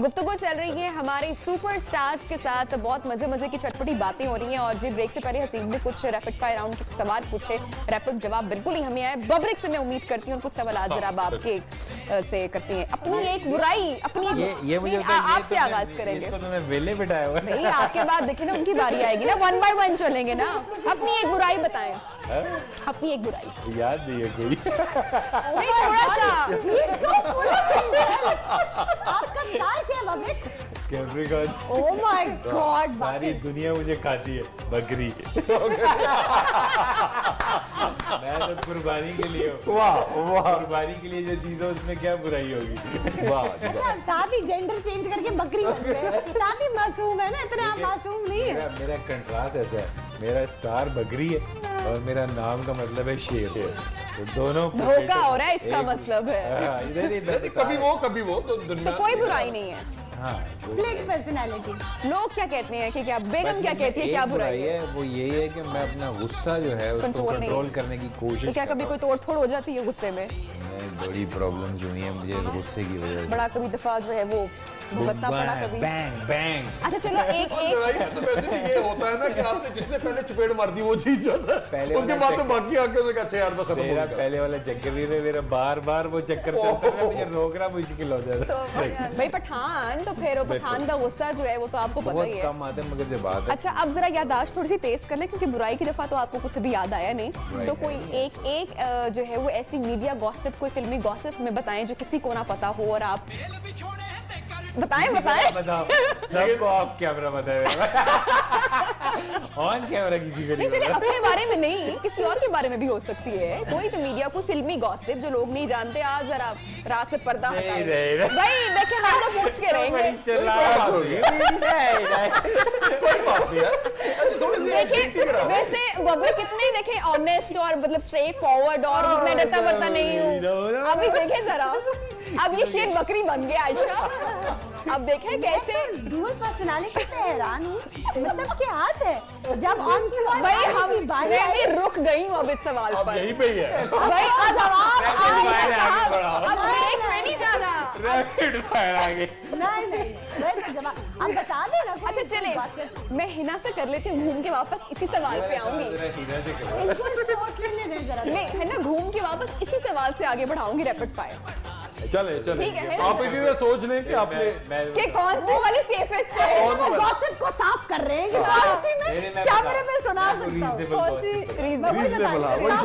Speaker 1: गुफ्तगू चल रही है हमारे सुपरस्टार्स के साथ। बहुत मजे मजे की चटपटी बातें हो रही हैं। और जी ब्रेक से पहले हसीब ने कुछ रैपिड फायर राउंड के सवाल पूछे, रैपिड जवाब बिल्कुल ही हमें आए। बब्रिक से मैं उम्मीद करती हूँ कुछ सवाल जरा आपके से करती हैं। अपनी एक बुराई, अपनी
Speaker 4: ये मुझे
Speaker 1: आपसे आगाज करेंगे।
Speaker 4: इसको तो मैं वेले बिठाया हुआ है।
Speaker 1: भाई आपके बाद देखिए ना उनकी बारी आएगी ना, 1 by 1 चलेंगे ना। अपनी एक बुराई बताएं, अपनी एक बुराई।
Speaker 4: याद नहीं है कोई।
Speaker 1: नहीं, थोड़ा सा।
Speaker 3: आपका स्टार क्या है बब्रिक?
Speaker 4: कैप्रिकॉर्न।
Speaker 3: Oh my God,
Speaker 4: सारी दुनिया मुझे खाती है, बकरी। मैं तो कुर्बानी के लिए हूँ।
Speaker 2: वाह वाह
Speaker 4: कुर्बानी के लिए जो चीज है उसमें क्या बुराई होगी।
Speaker 2: वाह,
Speaker 3: साथ ही जेंडर चेंज करके बकरी बन गए। साथ ही मासूम है ना, इतना मासूम नहीं है।
Speaker 4: मेरा कंट्रास्ट ऐसा है, मेरा स्टार बकरी है और मेरा नाम का मतलब है शेर। तो दोनों
Speaker 1: धोखा हो रहा है इसका मतलब है।
Speaker 4: हाँ, इधर ही इधर
Speaker 2: कभी वो तो दुनिया
Speaker 1: तो कोई बुराई नहीं है।
Speaker 4: हाँ,
Speaker 3: स्प्लिट पर्सनालिटी।
Speaker 1: लोग क्या कहते हैं कि क्या बेगम क्या कहती है, क्या बुराई है?
Speaker 4: वो यही है कि मैं अपना गुस्सा जो है उसको
Speaker 1: कंट्रोल नहीं।
Speaker 4: कंट्रोल करने की कोशिश
Speaker 1: तो क्या कभी कोई तोड़ फोड़ हो जाती है गुस्से में?
Speaker 4: बड़ी प्रॉब्लम्स हुई हैं मुझे इस गुस्से की वजह से।
Speaker 1: बड़ा कभी दफा जो है वो भुगतना पड़ा कभी।
Speaker 4: Bang bang.
Speaker 1: अच्छा चलो एक
Speaker 2: तो वैसे भी ये होता है ना कि आपने जिसने पहले चपेट मार दी वो जीत जाता है।
Speaker 4: पहले
Speaker 2: उसके
Speaker 4: वाला
Speaker 2: बाद तो बाकी आके उसने कहा अच्छा यार बस खत्म हो
Speaker 4: मेरा
Speaker 2: गया।
Speaker 4: पहले वाला चक्कर नहीं रहा, मेरा बार बार वो चक्कर चलता है, मुझे रोकना मुश्किल हो जाता है।
Speaker 1: भाई पठान, तो फिर वो पठान का गुस्सा जो है वो तो आपको पता
Speaker 4: बहुत
Speaker 1: ही है।
Speaker 4: कम आते हैं मगर जब बात है
Speaker 1: अच्छा अब जरा याददाश्त थोड़ी सी तेज कर ले, क्योंकि बुराई की दफा तो आपको कुछ अभी याद आया नहीं। तो कोई एक जो है वो ऐसी मीडिया गॉसिप, कोई फिल्मी गॉसिप में बताएं जो किसी को ना पता हो और आप बताएं।
Speaker 4: बताओ सबको ऑफ कैमरा बताया ऑन कैमरा किसी को
Speaker 1: नहीं
Speaker 4: नहीं
Speaker 1: चलिए
Speaker 4: पता।
Speaker 1: अपने बारे में नहीं, किसी और के बारे में भी हो सकती है। कोई तो मीडिया, कोई फिल्मी गॉसिप जो लोग नहीं जानते। आज जरा रात से पर्दा
Speaker 4: नहीं,
Speaker 1: हटाएं।
Speaker 4: नहीं।
Speaker 1: भाई देखिए हम तो पूछ के रहेंगे।
Speaker 4: बड़ी चालाक हो गई। नहीं,
Speaker 2: कोई बात नहीं यार, ऐसे थोड़ी सी
Speaker 1: देखिए
Speaker 2: activity करा।
Speaker 1: वैसे बब्बर कितने देखे ऑनेस्ट और मतलब स्ट्रेट फॉरवर्ड और मैं डरता मरता नहीं हूँ। अभी देखे जरा, अब ये शेर बकरी बन गया आयशा। अब देखें कैसे
Speaker 3: डुअल पर्सनालिटी से हैरान हूँ। मतलब क्या हाथ है जब ऑन स्पॉट
Speaker 1: भाई हम मैं भी रुक गई हूँ अब इस सवाल
Speaker 2: अब
Speaker 1: पर।
Speaker 2: यहीं पे ही है।
Speaker 1: भाई अब जवाब
Speaker 4: Rapid fire
Speaker 1: आएगा
Speaker 4: आगे
Speaker 1: साहब।
Speaker 4: बढ़ाओ।
Speaker 1: अब ब्रेक में नहीं जाना।
Speaker 4: रैपिड फायर आ गई।
Speaker 3: नहीं मैं तो जवाब अब बता देना। कोई
Speaker 1: अच्छा चले
Speaker 3: gossip।
Speaker 1: मैं हिना से कर लेती हूँ, घूम के वापस इसी सवाल पे आऊंगी।
Speaker 4: जरा हिना से करो।
Speaker 3: इनको सोच लेने दे जरा।
Speaker 1: नहीं है ना, घूम के वापस इसी सवाल से आगे बढ़ाऊंगी रैपिड फायर।
Speaker 2: चले
Speaker 1: ठीक है ना?
Speaker 2: आप इसी से सोच लें कि आपने
Speaker 1: कि कौन सी वाली सेफेस्ट है?
Speaker 3: वो गॉसिप को साफ कर रहे हैं कि कौन सी मैं कैमरे में सुना सकता हूँ।
Speaker 1: कौन सी रीजन?
Speaker 2: रीजनेबल, हाँ वही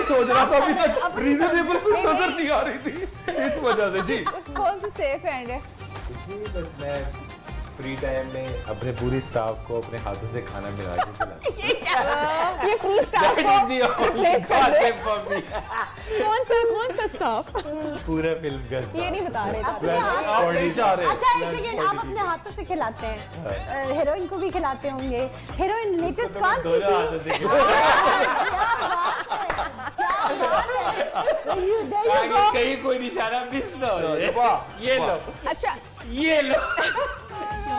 Speaker 2: सोच रहा था अभी तक रीजनेबल कुछ नजर नहीं आ रही थी इस वजह से। जी
Speaker 6: कौन सी सेफ हैंड है?
Speaker 4: बस मैं फ्री टाइम में अपने पूरी स्टाफ को अपने हाथों से खाना मिला के खिलाता
Speaker 1: ये फ्री स्टाफ को रिप्लेस कर दे। कौन सा स्टाफ?
Speaker 4: पूरा फिल्म का
Speaker 1: ये नहीं बता रहे थे।
Speaker 3: अपने हाथ-
Speaker 2: आप नहीं चाह रहे।
Speaker 3: अच्छा एक सेकंड, आप अपने हाथों से खिलाते हैं, हीरोइन को भी खिलाते होंगे। हीरोइन लेटेस्ट कौन सी
Speaker 4: दोनों
Speaker 3: थी?
Speaker 4: हाथों से खिलाता आगे कहीं कोई निशाना मिस ना हो जाए।
Speaker 2: वाह,
Speaker 4: ये
Speaker 2: वाह।
Speaker 4: लो
Speaker 1: अच्छा
Speaker 4: ये लो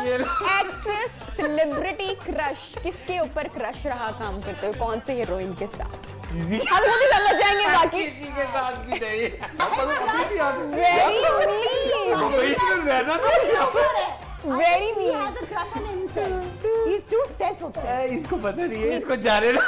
Speaker 4: ये लो।
Speaker 1: एक्ट्रेस सेलिब्रिटी क्रश, किसके ऊपर क्रश रहा काम करते हुए, कौन से हीरोइन के साथ? हम खुद ही समझ जाएंगे बाकी।
Speaker 4: किसी के साथ भी नहीं।
Speaker 1: वेरी मीन,
Speaker 2: वही तो ज्यादा था।
Speaker 1: Very mean.
Speaker 3: He has a crush on himself. He's too self-obsessed.
Speaker 4: इसको पता नहीं है, इसको जाने दो।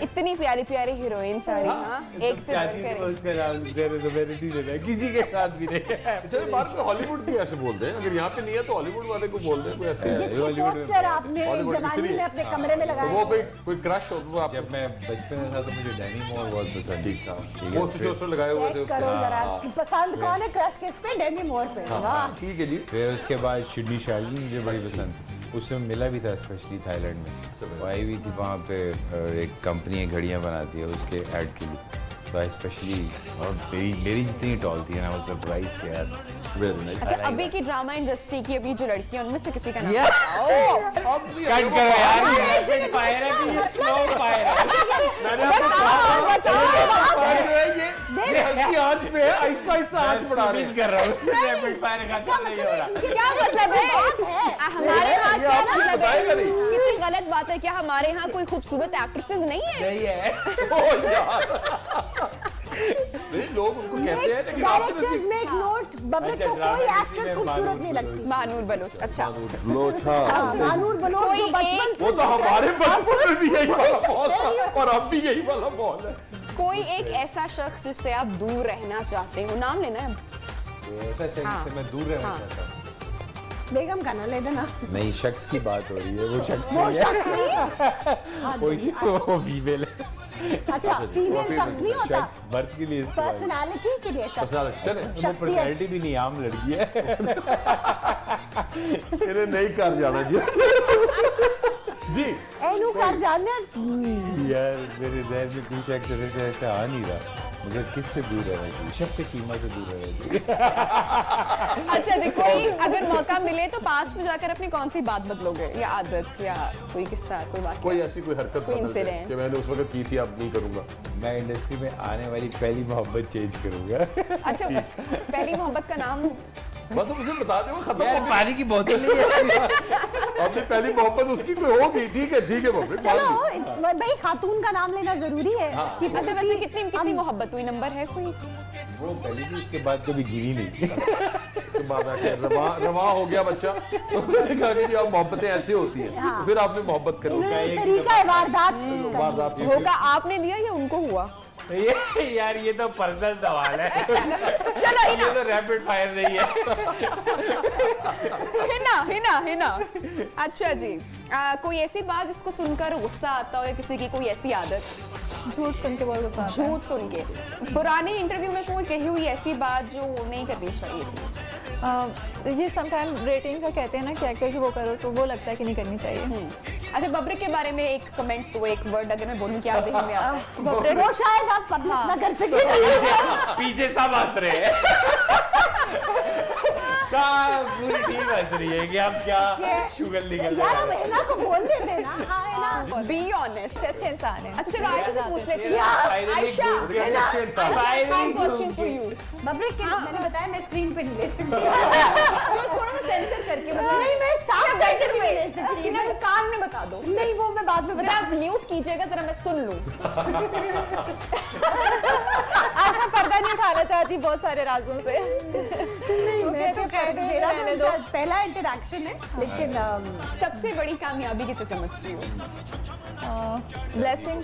Speaker 1: इतनी प्यारी प्यारी हीरोइन सारी, हाँ, एक से बढ़कर
Speaker 4: उसका नाम दे रहे तो मैंने नहीं देना किसी के साथ भी नहीं।
Speaker 2: चलिए बात में हॉलीवुड भी ऐसे बोलते हैं, अगर यहाँ पे नहीं है तो हॉलीवुड वाले को बोल दें कोई ऐसे।
Speaker 3: जिसकी पोस्टर आपने
Speaker 2: Hollywood
Speaker 3: जवानी
Speaker 2: इसलिए।
Speaker 3: में अपने कमरे में
Speaker 2: तो
Speaker 3: लगाया
Speaker 2: वो
Speaker 3: है।
Speaker 2: कोई क्रश हो तो आप
Speaker 4: जब मैं बचपन में था तो मुझे डैनी मोर बहुत पसंद
Speaker 2: ठीक था,
Speaker 4: ठीक है,
Speaker 2: वो पोस्टर लगाए हुए थे
Speaker 3: चेक
Speaker 2: उसके।
Speaker 3: करो जरा पसंद कौन है, क्रश किस पे? डेमी मोर पे। वाह,
Speaker 2: ठीक है जी।
Speaker 4: फिर उसके बाद शिडनी शार्ली मुझे बड़ी पसंद, उससे मिला भी था स्पेशली थाईलैंड में, वो आई हुई थी वहाँ पे एक कंपनी है घड़ियाँ बनाती है उसके ऐड के लिए, तो आई स्पेशली, और मेरी जितनी टॉल थी ना वो सरप्राइज के यार।
Speaker 2: Very nice.
Speaker 1: अच्छा, अभी की ड्रामा इंडस्ट्री की अभी जो लड़की है उनमें से किसी का नाम
Speaker 4: Yeah.
Speaker 1: बताओ।
Speaker 4: कट करो यार, ये रैपिड फायर है कि ये स्लो फायर है? मैंने
Speaker 2: ये हल्की आंच पे है, आहिस्ता आहिस्ता आंच बढ़ा रहे हैं।
Speaker 4: कर रहा हूँ रैपिड फायर खत्म नहीं हो रहा।
Speaker 1: क्या मतलब है? हमारे यहाँ क्या
Speaker 2: आपको
Speaker 1: मतलब है?
Speaker 2: बताएगा नहीं।
Speaker 1: कितनी गलत बात है, क्या हमारे यहाँ कोई खूबसूरत एक्ट्रेसेस नहीं है?
Speaker 4: नहीं है।
Speaker 2: ओ यार। नहीं, लोग उनको कहते हैं लेकिन आपने
Speaker 3: डायरेक्टर्स मेक नोट, बबलत
Speaker 4: अच्छा,
Speaker 3: को
Speaker 4: ड्रामा
Speaker 3: कोई
Speaker 4: इंडस्ट्री
Speaker 3: एक्ट्रेस
Speaker 4: में
Speaker 3: खूबसूरत नहीं लगती।
Speaker 1: मानूर बलोच, अच्छा।
Speaker 2: लोचा।
Speaker 3: मानूर बलोच
Speaker 1: कोई
Speaker 3: जो बचपन
Speaker 1: एक-
Speaker 2: वो तो हमारे बचपन में भी यही वाला मौल था और अब भी यही वाला मौल है।
Speaker 1: कोई एक ऐसा शख्स जिससे आप दूर रहना चाहते हो, नाम लेना है।
Speaker 4: ऐसा शख्स से मैं दूर रहना
Speaker 1: हाँ।
Speaker 4: चाहता हूँ।
Speaker 3: बेगम का ना ले देना।
Speaker 4: नहीं, शख्स की बात हो रही है, वो शख्स
Speaker 3: वो
Speaker 4: नहीं है,
Speaker 3: शख्स नहीं है। हाँ,
Speaker 4: वो फीमेल है।
Speaker 3: अच्छा, फीमेल शख्स नहीं होता,
Speaker 4: शख्स बर्थ के लिए इस्तेमाल।
Speaker 3: पर्सनालिटी के लिए शख्स।
Speaker 2: चले
Speaker 3: शख्सियत।
Speaker 4: पर्सनैलिटी भी नहीं, आम लड़की है।
Speaker 2: इन्हें नहीं कर जाना जी। जी
Speaker 3: एनू कर जाने।
Speaker 4: यार मेरे जहन में कुछ एक तरह से ऐसा आ नहीं रहा, मुझे किससे दूर रहना चाहिए? शक चीमा से दूर रहना चाहिए।
Speaker 1: अच्छा जी, कोई अगर मौका मिले तो पास्ट में जाकर अपनी कौन सी बात बदलोगे, या आदत, या कोई किस्सा, कोई
Speaker 2: कोई
Speaker 1: वाकया?
Speaker 2: ऐसी कोई हरकत
Speaker 1: कोई
Speaker 2: बदल दे
Speaker 1: incident।
Speaker 2: कि मैंने उस वक्त की थी अब नहीं करूंगा।
Speaker 4: मैं इंडस्ट्री में आने वाली पहली मोहब्बत चेंज करूंगा।
Speaker 1: अच्छा, पहली मोहब्बत का नाम?
Speaker 2: बस उसे बता दे वो खत्म
Speaker 4: यार
Speaker 2: हो गई।
Speaker 4: पानी की बोतल नहीं है।
Speaker 2: अपनी पहली मोहब्बत उसकी कोई होगी, ठीक है बबली, मान ली।
Speaker 3: चलो भाई, खातून का नाम लेना जरूरी है। इसकी
Speaker 1: अच्छा, वैसे कितनी कितनी मोहब्बत हुई, नंबर है कोई?
Speaker 4: वो पहली थी, उसके बाद कभी गिरी नहीं।
Speaker 2: उसके बाद आके रवा हो गया बच्चा, तो मैंने कहा कि जी अब मोहब्बतें ऐसी होती हैं,
Speaker 3: हाँ।
Speaker 2: तो फिर आपने मोहब्बत करो।
Speaker 3: तरीका है वारदात।
Speaker 2: वारदात
Speaker 1: धोखा आपने दिया या उनको हुआ?
Speaker 4: यार ये तो पर्सनल सवाल है,
Speaker 1: चलो
Speaker 4: ये तो रैपिड फायर नहीं है।
Speaker 1: हिना। अच्छा जी, कोई ऐसी बात जिसको सुनकर गुस्सा आता हो, या किसी की कोई ऐसी आदत?
Speaker 6: झूठ सुन के बहुत गुस्सा आता है।
Speaker 1: झूठ सुन के पुराने इंटरव्यू में कोई कही हुई ऐसी बात जो नहीं करनी चाहिए थी?
Speaker 6: ये समटाइम रेटिंग का कहते हैं ना कि एक्टर की वो करो, तो वो लगता है कि नहीं करनी चाहिए।
Speaker 1: अच्छा, बबरिक के बारे में एक कमेंट, तो एक वर्ड अगर मैं बोलूं, क्या देख में आता है?
Speaker 3: वो शायद आप पब्लिश ना कर सके।
Speaker 4: पीछे सब हंस रहे हैं। सब पूरी टीम हंस रही है कि अब क्या शुगर निकल
Speaker 3: यार, अब
Speaker 4: जाएगा।
Speaker 3: हिना को बोल देते ना। हाँ, हिना।
Speaker 1: Be honest.
Speaker 6: अच्छे इंसान है।
Speaker 1: अच्छा चलो, आयशा से पूछ लेती हूँ।
Speaker 4: Finally
Speaker 1: आयशा,
Speaker 4: good, very अच्छे इंसान। Finally
Speaker 1: question
Speaker 4: good.
Speaker 1: For you,
Speaker 3: बबरिक के मैंने बताया मैं स्क्रीन पे नहीं ले सकती।
Speaker 1: जो थोड़ा सा सेंसर करके बताओ।
Speaker 3: नहीं, मैं साफ करके भी नहीं ले
Speaker 1: हिना
Speaker 3: सकती।
Speaker 1: को कान में बता दो।
Speaker 3: नहीं, वो मैं बाद में
Speaker 1: जरा
Speaker 3: बता।
Speaker 1: आप म्यूट कीजिएगा, जरा मैं सुन लूं।
Speaker 6: आज मैं पर्दा नहीं उठाना चाहती बहुत सारे राजों से।
Speaker 3: मैं तो
Speaker 6: कर दो,
Speaker 3: मेरा
Speaker 6: रहने
Speaker 3: तो
Speaker 6: दो।
Speaker 3: पहला इंटरेक्शन है, लेकिन
Speaker 1: सबसे बड़ी कामयाबी किसे समझती हो?
Speaker 6: ब्लेसिंग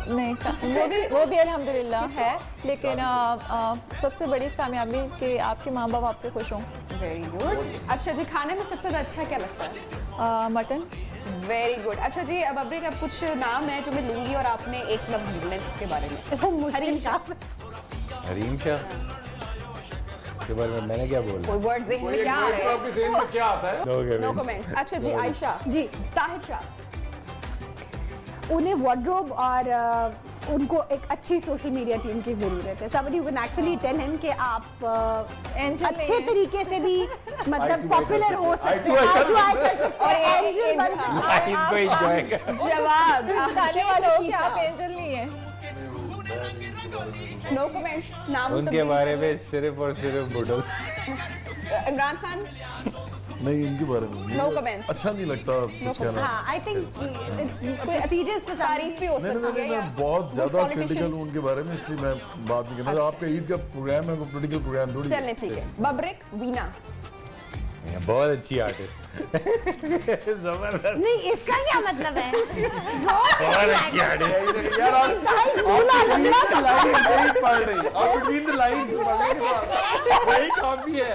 Speaker 6: नहीं, वो भी अल्हम्दुलिल्लाह है, लेकिन सबसे बड़ी कामयाबी कि आपके माँ बाप आपसे खुश हों।
Speaker 1: Very good. अच्छा जी, खाने में सबसे अच्छा क्या लगता है?
Speaker 6: मटन।
Speaker 1: Very good. अच्छा जी, अब अब्रिक, अब कुछ नाम है जो मैं लूंगी और आपने एक लफ्ज बोलना है के बारे में।
Speaker 3: वो मुश्किल
Speaker 1: हरीम शाह।
Speaker 4: हरीम शाह, इसके बारे में मैंने क्या बोला?
Speaker 1: कोई वर्ड ज़हन में क्या आ रहा है?
Speaker 2: आपकी ज़हन में क्या आता है?
Speaker 1: No comments. अच्छा जी, आयशा
Speaker 3: जी,
Speaker 1: ताहिर शाह।
Speaker 3: उन्हें वार्डरोब और उनको एक अच्छी सोशल मीडिया टीम की जरूरत है। somebody who can actually tell him कि आप
Speaker 6: एंजल
Speaker 3: अच्छे
Speaker 6: नहीं है।
Speaker 3: तरीके से भी मतलब पॉपुलर हो सकते
Speaker 2: I
Speaker 3: हैं,
Speaker 2: do
Speaker 3: enjoy कर सकते
Speaker 1: और
Speaker 3: हैं,
Speaker 1: एक-
Speaker 3: एंजल बन सकते हैं।
Speaker 4: लाइफ को एंजॉय कर।
Speaker 1: जवाब
Speaker 6: खाने वाले हो कि आप एंजल नहीं है।
Speaker 1: No comments. नाम
Speaker 4: उनके
Speaker 1: तब्दील
Speaker 4: बारे
Speaker 1: कर
Speaker 4: में सिर्फ और सिर्फ बुढ़ो।
Speaker 1: लो। इमरान खान।
Speaker 5: नहीं, इनके बारे में
Speaker 1: No
Speaker 5: मुझे
Speaker 1: comments.
Speaker 5: अच्छा नहीं लगता कुछ कहना।
Speaker 3: हाँ, I think it's prestigious for some-
Speaker 1: तारीफ भी हो
Speaker 5: नहीं
Speaker 1: सकती है, या
Speaker 5: मैं बहुत
Speaker 1: good
Speaker 5: ज्यादा
Speaker 1: politician।
Speaker 5: क्रिटिकल हूँ उनके बारे में, इसलिए मैं बात नहीं करना। आपका ईद का प्रोग्राम है, वो पॉलिटिकल प्रोग्राम थोड़ी है।
Speaker 1: चलने ठीक है। बबरिक, वीना।
Speaker 4: बहुत अच्छी आर्टिस्ट जबरदस्त,
Speaker 3: नहीं इसका क्या मतलब है?
Speaker 4: बहुत अच्छी आर्टिस्ट।
Speaker 2: यार आप नहीं पढ़ रही, आप बिटवीन द लाइंस वही काफी है।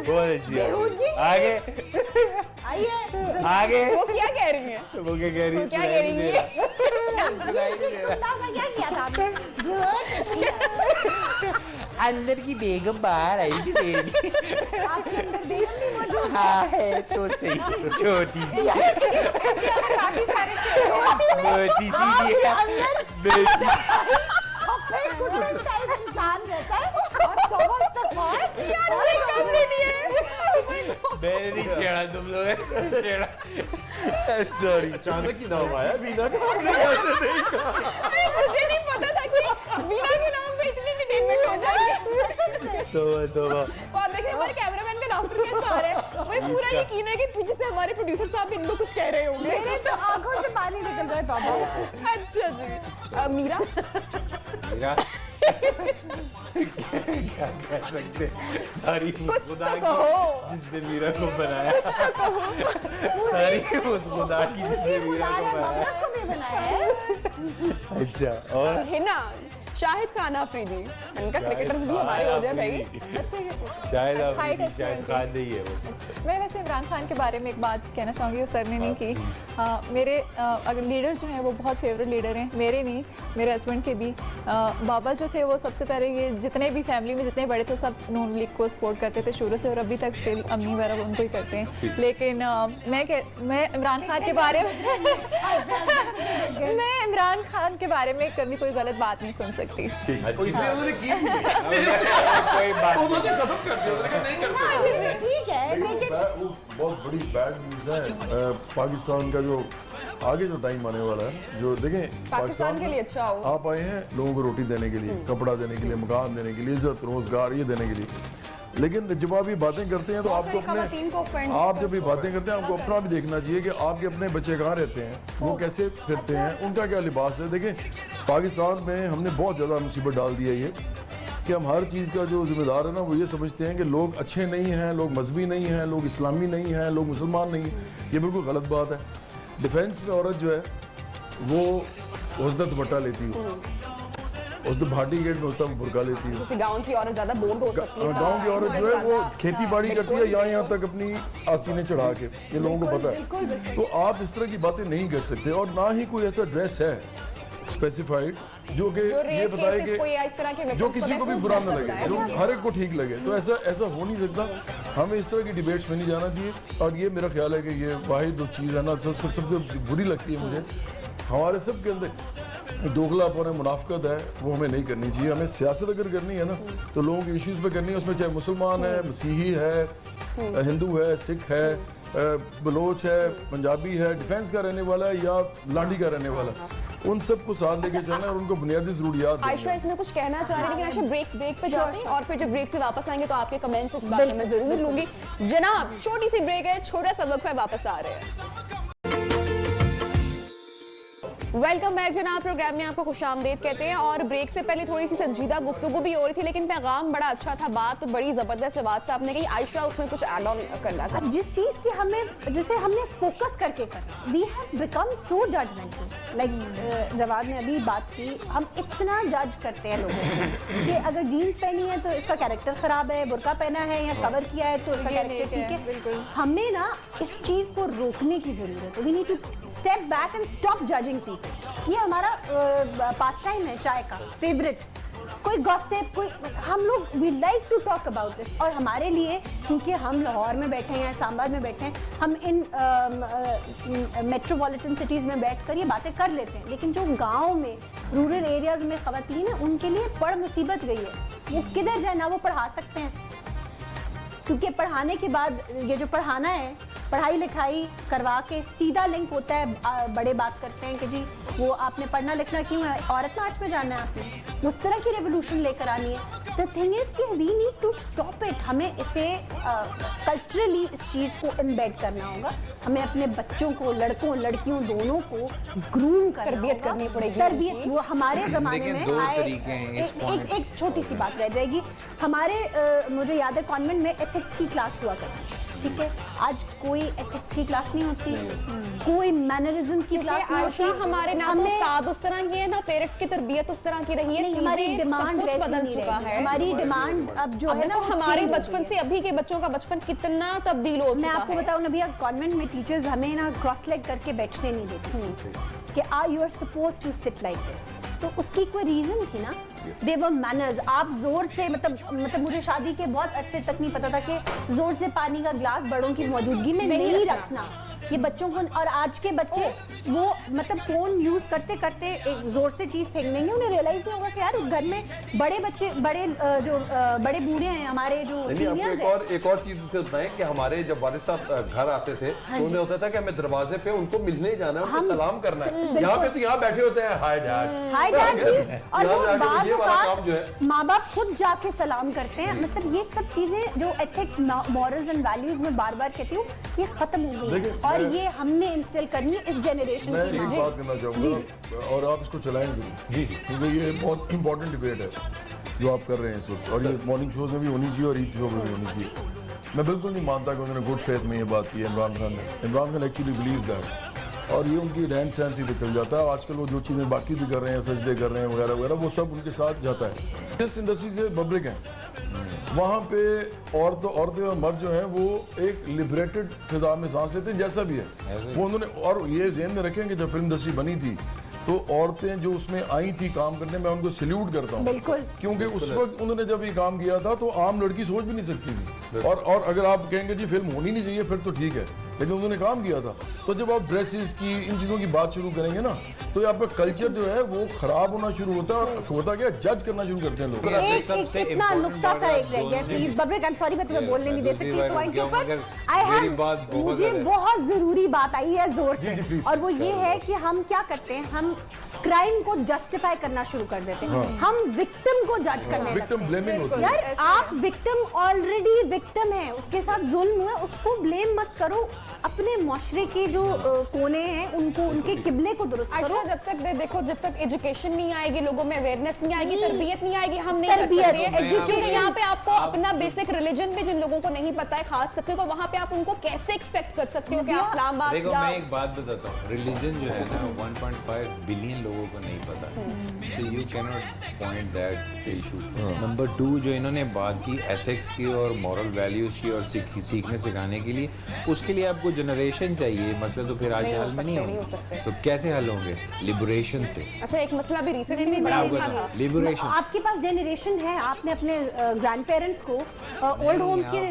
Speaker 4: बहुत अच्छी आर्टिस्ट। आगे
Speaker 3: आइए
Speaker 4: आगे
Speaker 1: वो क्या कह रही है?
Speaker 4: वो क्या कह रही है?
Speaker 1: क्या कह रही है?
Speaker 3: सा क्या किया था आपने?
Speaker 4: अंदर की बेगम बाहर आई थी तेरी।
Speaker 3: आपके अंदर बेगम भी मौजूद है।
Speaker 4: हाँ है तो सही, छोटी सी
Speaker 6: काफी सारे शो
Speaker 4: मोटी सी भी है,
Speaker 3: अंदर
Speaker 4: बेटी।
Speaker 3: और फिर कुत्ते टाइप इंसान रहता है और बहुत तक
Speaker 1: यार ये कब ले लिए?
Speaker 4: मैंने नहीं छेड़ा, तुम लोग ने छेड़ा। सॉरी,
Speaker 2: अचानक ही नाम आया वीना का।
Speaker 1: मुझे नहीं पता था कि वीना के नाम पे इतनी एंटरटेनमेंट हो जाएगी।
Speaker 4: तो
Speaker 1: और देख रहे हैं हमारे कैमरामैन का लाफ्टर कैसा आ रहा है? भाई पूरा यकीन है कि पीछे से हमारे प्रोड्यूसर साहब इनको कुछ कह रहे होंगे।
Speaker 3: मेरे तो आंखों से पानी निकल रहा है बाबा।
Speaker 1: अच्छा जी। मीरा
Speaker 4: मेरा क्या कह सकते, तारीफ
Speaker 1: कुछ
Speaker 4: खुदा
Speaker 1: तो
Speaker 4: की
Speaker 1: कहो।
Speaker 4: जिसने मीरा को बनाया,
Speaker 1: कुछ तो कहो।
Speaker 4: तारीफ उस खुदा की जिसने मीरा को बनाया।
Speaker 3: मगरब को भी बनाया है।
Speaker 4: अच्छा, और
Speaker 1: है ना शाहिद खान अफरीदी, इनका क्रिकेटर्स भी हमारे हो जाए भाई।
Speaker 4: शायद
Speaker 6: Height
Speaker 4: आप
Speaker 6: अच्छी
Speaker 4: शायद
Speaker 6: होगी।
Speaker 4: खान नहीं है वो।
Speaker 6: मैं वैसे इमरान खान के बारे में एक बात कहना चाहूँगी, वो सर ने नहीं की। मेरे अगर लीडर जो हैं वो बहुत फेवरेट लीडर हैं, मेरे नहीं, मेरे हस्बैंड के भी। बाबा जो थे वो सबसे पहले ये जितने भी फैमिली में जितने बड़े थे सब नून लीग को सपोर्ट करते थे शुरू से, और अभी तक स्टिल अम्मी वगैरह उनको ही करते हैं। लेकिन मैं इमरान खान के बारे में मैं इमरान खान के बारे में कभी कोई गलत बात नहीं सुन सकती।
Speaker 4: अच्छी
Speaker 2: इसलिए उन्होंने की भी नहीं।
Speaker 4: कोई बात नहीं।
Speaker 2: उन्होंने खत्म कर दिया, उन्होंने कहा नहीं करते।
Speaker 3: ठीक है लेकिन
Speaker 5: वो बहुत बड़ी बैड न्यूज़ है पाकिस्तान का, जो आगे जो टाइम आने वाला है। जो देखें
Speaker 1: पाकिस्तान के लिए अच्छा हो।
Speaker 5: आप आए हैं लोगों को रोटी देने के लिए, कपड़ा देने के लिए, मकान देने के लिए, इज्जत रोजगार ये देने के लिए। लेकिन जब आप ये बातें करते हैं तो
Speaker 1: बहुत
Speaker 5: आपको
Speaker 1: सारी खवातीन को offend
Speaker 5: आप जब ये बातें करते हैं आपको अपना भी देखना चाहिए कि आपके अपने बच्चे कहाँ रहते हैं, वो कैसे फिरते हैं, उनका क्या लिबास है। देखें पाकिस्तान में हमने बहुत ज़्यादा मुसीबत डाल दी है ये, कि हम हर चीज़ का जो जिम्मेदार है ना वो ये समझते हैं कि लोग अच्छे नहीं हैं, लोग मजहबी नहीं हैं, लोग इस्लामी नहीं हैं, लोग मुसलमान नहीं हैं। ये बिल्कुल गलत बात है। डिफेंस में औरत जो है वो उसदा दुपट्टा लेती है, उस तो भाटी गेट में उसका बुरका लेती है।
Speaker 1: किसी गांव की औरत ज्यादा बोल्ड हो सकती है।
Speaker 5: गांव की औरत जो है वो
Speaker 1: ज्यादा-
Speaker 5: खेती बाड़ी करती है यहाँ तक अपनी आसीनें चढ़ा के, ये लोगों को पता है। तो आप इस तरह की बातें नहीं कर सकते, और ना ही कोई ऐसा ड्रेस है स्पेसिफाइड जो कि
Speaker 1: जो
Speaker 5: ये
Speaker 1: रेप
Speaker 5: बताए
Speaker 1: केसेस कोई
Speaker 5: कि
Speaker 1: इस तरह के
Speaker 5: जो
Speaker 1: victims
Speaker 5: किसी को भी
Speaker 1: महफूज
Speaker 5: बुरा
Speaker 1: कर
Speaker 5: ना
Speaker 1: सकता
Speaker 5: लगे,
Speaker 1: है।
Speaker 5: जो हर एक को ठीक लगे। तो ऐसा हो नहीं सकता। हमें इस तरह की डिबेट्स में नहीं जाना चाहिए। और ये मेरा ख्याल है कि ये वाहिद जो चीज़ है ना सबसे बुरी लगती है मुझे, हमारे सब के अंदर दोगलापन है, मुनाफकत है, वो हमें नहीं करनी चाहिए। हमें सियासत अगर करनी है ना तो लोगों के इश्यूज़ पे करनी है, उसमें चाहे मुसलमान है, मसीही है, हिंदू है, सिख है, बलोच है, पंजाबी है, डिफेंस का रहने वाला है या लाठी का रहने वाला है, उन सबको साथ लेके चलना है और उनको बुनियादी ज़रूरियात देनी
Speaker 1: आयशा
Speaker 5: है।
Speaker 1: इसमें कुछ कहना चाह रही है, लेकिन आयशा ब्रेक पे जाते हैं और फिर जब ब्रेक से वापस आएंगे तो आपके कमेंट्स इस बारे में मैं जरूर लूंगी। जनाब छोटी सी ब्रेक है, छोटा सा वक्फा है, वापस आ रहे हैं। वेलकम बैक जनाब, प्रोग्राम में आपको खुशामदीद कहते हैं। और ब्रेक से पहले थोड़ी सी संजीदा गुफ्तगू भी हो रही थी, लेकिन पैगाम बड़ा अच्छा था, बात बड़ी जबरदस्त जवाब साहब ने कही। आयशा उसमें कुछ ऐड ऑन करना था।
Speaker 3: अब जिस चीज की हमें जिसे हमने फोकस करके करना, we have become so judgmental. Like Jawad ने अभी बात की, हम इतना जज करते हैं लोगों को कि अगर जीन्स पहनी है तो इसका कैरेक्टर खराब है, बुर्का पहना है या कवर किया है तो इसका
Speaker 6: ये
Speaker 3: कैरेक्टर
Speaker 6: नेक है,
Speaker 3: ठीक है।
Speaker 6: बिल्कुल।
Speaker 3: हमें ना इस चीज को रोकने की जरूरत है। We need to step back and stop judging people. ये हमारा पास टाइम है, चाय का फेवरेट। कोई गॉसिप, कोई हम लोग we like to talk about this. और हमारे लिए, क्योंकि हम लाहौर में बैठे हैं, इस्लामाबाद में बैठे हैं, हम इन मेट्रोपॉलिटन सिटीज़ में बैठकर ये बातें कर लेते हैं। लेकिन जो गांव में, रूरल एरियाज में ख़वातीन है, उनके लिए बड़ मुसीबत गई है। वो किधर जाए, ना वो पढ़ा सकते हैं, क्योंकि पढ़ाने के बाद ये जो पढ़ाना है पढ़ाई लिखाई करवा के सीधा लिंक होता है, बड़े बात करते हैं कि जी वो आपने पढ़ना लिखना क्यों है, औरत मार्च में जाना है आपने, उस तरह की रेवोल्यूशन लेकर आनी है। द थिंग इज कि we need to stop it, हमें इसे कल्चरली इस चीज़ को इम्बेड करना होगा, हमें अपने बच्चों को, लड़कों लड़कियों दोनों को ग्रूम करना
Speaker 1: तरबियत
Speaker 3: होगा।
Speaker 1: करनी पड़ेगी
Speaker 3: तरबियत
Speaker 1: उनकी।
Speaker 3: वो हमारे ज़माने
Speaker 4: देखिए,
Speaker 3: में
Speaker 4: दो
Speaker 3: आए।
Speaker 4: तरीके हैं इस point।
Speaker 3: एक छोटी सी बात रह जाएगी, हमारे मुझे याद है कॉन्वेंट में एथिक्स की क्लास हुआ करती थी, ठीक है, आज कोई एथिक्स की क्लास नहीं होती, कोई मैनरिज्म की क्लास नहीं
Speaker 1: आयशा
Speaker 3: होती।
Speaker 1: हमारे ना तो
Speaker 3: हमें-
Speaker 1: उस्ताद उस तरह की है ना पेरेंट्स की तरबियत उस तरह की रही है,
Speaker 3: नहीं, हमारी
Speaker 1: चीजें, सब
Speaker 3: डिमांड
Speaker 1: कुछ
Speaker 3: वैसी
Speaker 1: बदल
Speaker 3: नहीं
Speaker 1: चुका
Speaker 3: रही।
Speaker 1: है।
Speaker 3: हमारी डिमांड अब जो
Speaker 1: अब
Speaker 3: है ना
Speaker 1: देखो
Speaker 3: वो
Speaker 1: हमारे
Speaker 3: change हो
Speaker 1: बचपन
Speaker 3: गई
Speaker 1: से
Speaker 3: है।
Speaker 1: अभी के बच्चों का बचपन कितना तब्दील हो
Speaker 3: मैं
Speaker 1: चुका
Speaker 3: आपको
Speaker 1: है।
Speaker 3: बताऊं नबिया, कॉन्वेंट में टीचर्स हमें ना क्रॉस लेग करके बैठने नहीं देती कि you are suppose to sit like this, तो उसकी कोई रीजन थी ना, दे वर मैनर्स। आप जोर से मतलब मुझे शादी के बहुत अरसे तक नहीं पता था कि जोर से पानी का ग्लास बड़ों की मौजूदगी में नहीं रखना, ये बच्चों को। और आज के बच्चे वो मतलब फोन यूज करते करते एक जोर से चीज फेंक देंगे, उन्हें रियलाइज नहीं होगा कि यार घर में बड़े बच्चे, बड़े बूढ़े हैं हमारे जो
Speaker 2: नहीं, आपको
Speaker 3: सीनियर्स हैं।
Speaker 2: एक और चीज बताएं कि हमारे जब वालिद साहब घर आते थे तो उन्हें होता था कि हमें दरवाजे पे उनको मिलने ही जाना है, उनको
Speaker 3: हम
Speaker 2: सलाम करना है।
Speaker 3: बिल्कुल।
Speaker 2: यहाँ पे तो यहाँ बैठे होते हैं, हाय डैड,
Speaker 3: हाय डैड भी, और
Speaker 2: यहाँ
Speaker 3: वो
Speaker 2: जाके
Speaker 3: बाज़
Speaker 2: ये वाला
Speaker 3: औक़ात
Speaker 2: काम जो है
Speaker 3: माँ बाप खुद जाके सलाम करते हैं। मतलब ये सब चीजें जो एथिक्स, मॉरल्स एंड वैल्यूज में बार बार कहती हूँ, ये खत्म हो गई
Speaker 5: देखिए,
Speaker 3: है और
Speaker 5: मैं-
Speaker 3: ये हमने इंस्टॉल करनी है इस जनरेशन
Speaker 5: मैं
Speaker 3: की।
Speaker 5: एक
Speaker 3: हाँ।
Speaker 5: बात करना चाहूँगा और आप इसको चलाएंगे जी, क्योंकि ये बहुत इंपॉर्टेंट डिबेट है जो आप कर रहे हैं इस वक्त, और ये मॉर्निंग शोज में भी होनी चाहिए और ईद शो में भी होनी चाहिए। मैं बिल्कुल नहीं मानता कि उन्होंने गुड फेथ में ये बात की है इमरान खान ने। Imran Khan actually believe that, और ये उनकी रहन सहन से भी चल जाता है। आजकल वो जो चीज़ें बाकी भी कर रहे हैं, सजदे कर रहे हैं वगैरह वगैरह, वो सब उनके साथ जाता है। जिस इंडस्ट्री से बब्रिक हैं वहाँ पे औरतें और मर्द जो हैं वो एक लिबरेटेड फिजा में सांस लेते हैं, जैसा भी है वो उन्होंने। और ये ज़हन में रखें कि जब फिल्म इंडस्ट्री बनी थी तो औरतें जो उसमें आई थी काम करने, मैं उनको सल्यूट करता हूँ,
Speaker 3: बिल्कुल।
Speaker 5: क्योंकि उस वक्त उन्होंने जब ये काम किया था तो आम लड़की सोच भी नहीं सकती थी। और अगर आप कहेंगे जी फिल्म होनी नहीं चाहिए फिर तो ठीक है, लेकिन उन्होंने काम किया था। तो जब आप ड्रेसेस की इन चीज़ों की बात शुरू करेंगे ना, तो आपका कल्चर जो है वो खराब होना शुरू होता है, और होता क्या, जज करना शुरू करते हैं लोग।
Speaker 3: एक इतना नुक्ता सा एक रह गया, प्लीज बब्रिक, आई एम सॉरी मैं तुम्हें बोलने नहीं दे सकती इस पॉइंट के ऊपर। मुझे बहुत जरूरी बात आई है जोर से, और वो ये है कि हम क्या करते हैं, हम क्राइम को जस्टिफाई करना शुरू कर देते हैं, हम विक्टिम को जज करने लगते
Speaker 5: विक्टिम
Speaker 3: हैं।
Speaker 5: ब्लेमिंग होती है।
Speaker 3: यार आप विक्टिम ऑलरेडी विक्टिम है, उसके साथ जुल्म हुआ, उसको ब्लेम मत करो, अपने मुआशरे के जो कोने हैं उनको, उनके किबले को दुरुस्त करो।
Speaker 1: आयशा, जब तक देखो, जब तक एजुकेशन नहीं आएगी, लोगों में अवेयरनेस नहीं आएगी, तरबियत नहीं आएगी, हम नहीं कर
Speaker 3: तरबियत,
Speaker 1: सकते।
Speaker 3: education।
Speaker 1: क्योंकि यहाँ पे आपको अपना बेसिक रिलीजन भी जिन लोगों को नहीं पता है, खास तबके को, वहाँ पे आप उनको कैसे एक्सपेक्ट कर सकते हो कि आप इस्लामाबाद
Speaker 4: देखो,
Speaker 1: या
Speaker 4: मैं एक बात बताता हूँ, रिलीजन जो है ना 1.5 बिलियन लोगों को नहीं पता, so you cannot point that issue। Number 2 जो इन्होंने बात की एथिक्स की और मॉरल वैल्यूज की और सीखने सिखाने के लिए, उसके लिए आपको जनरेशन चाहिए। मसला तो फिर आज
Speaker 1: नहीं हो
Speaker 4: हल में नहीं
Speaker 1: सकते, नहीं हो
Speaker 4: होंगे,
Speaker 1: सकते।
Speaker 4: तो कैसे हल होंगे? लिबरेशन से।
Speaker 1: अच्छा, एक मसला भी रिसेंटली बड़ा उठा था।
Speaker 4: लिबरेशन।
Speaker 3: आपके पास जनरेशन है, आपने अपने ग्रैंड पेरेंट्स को ओल्ड होम्स के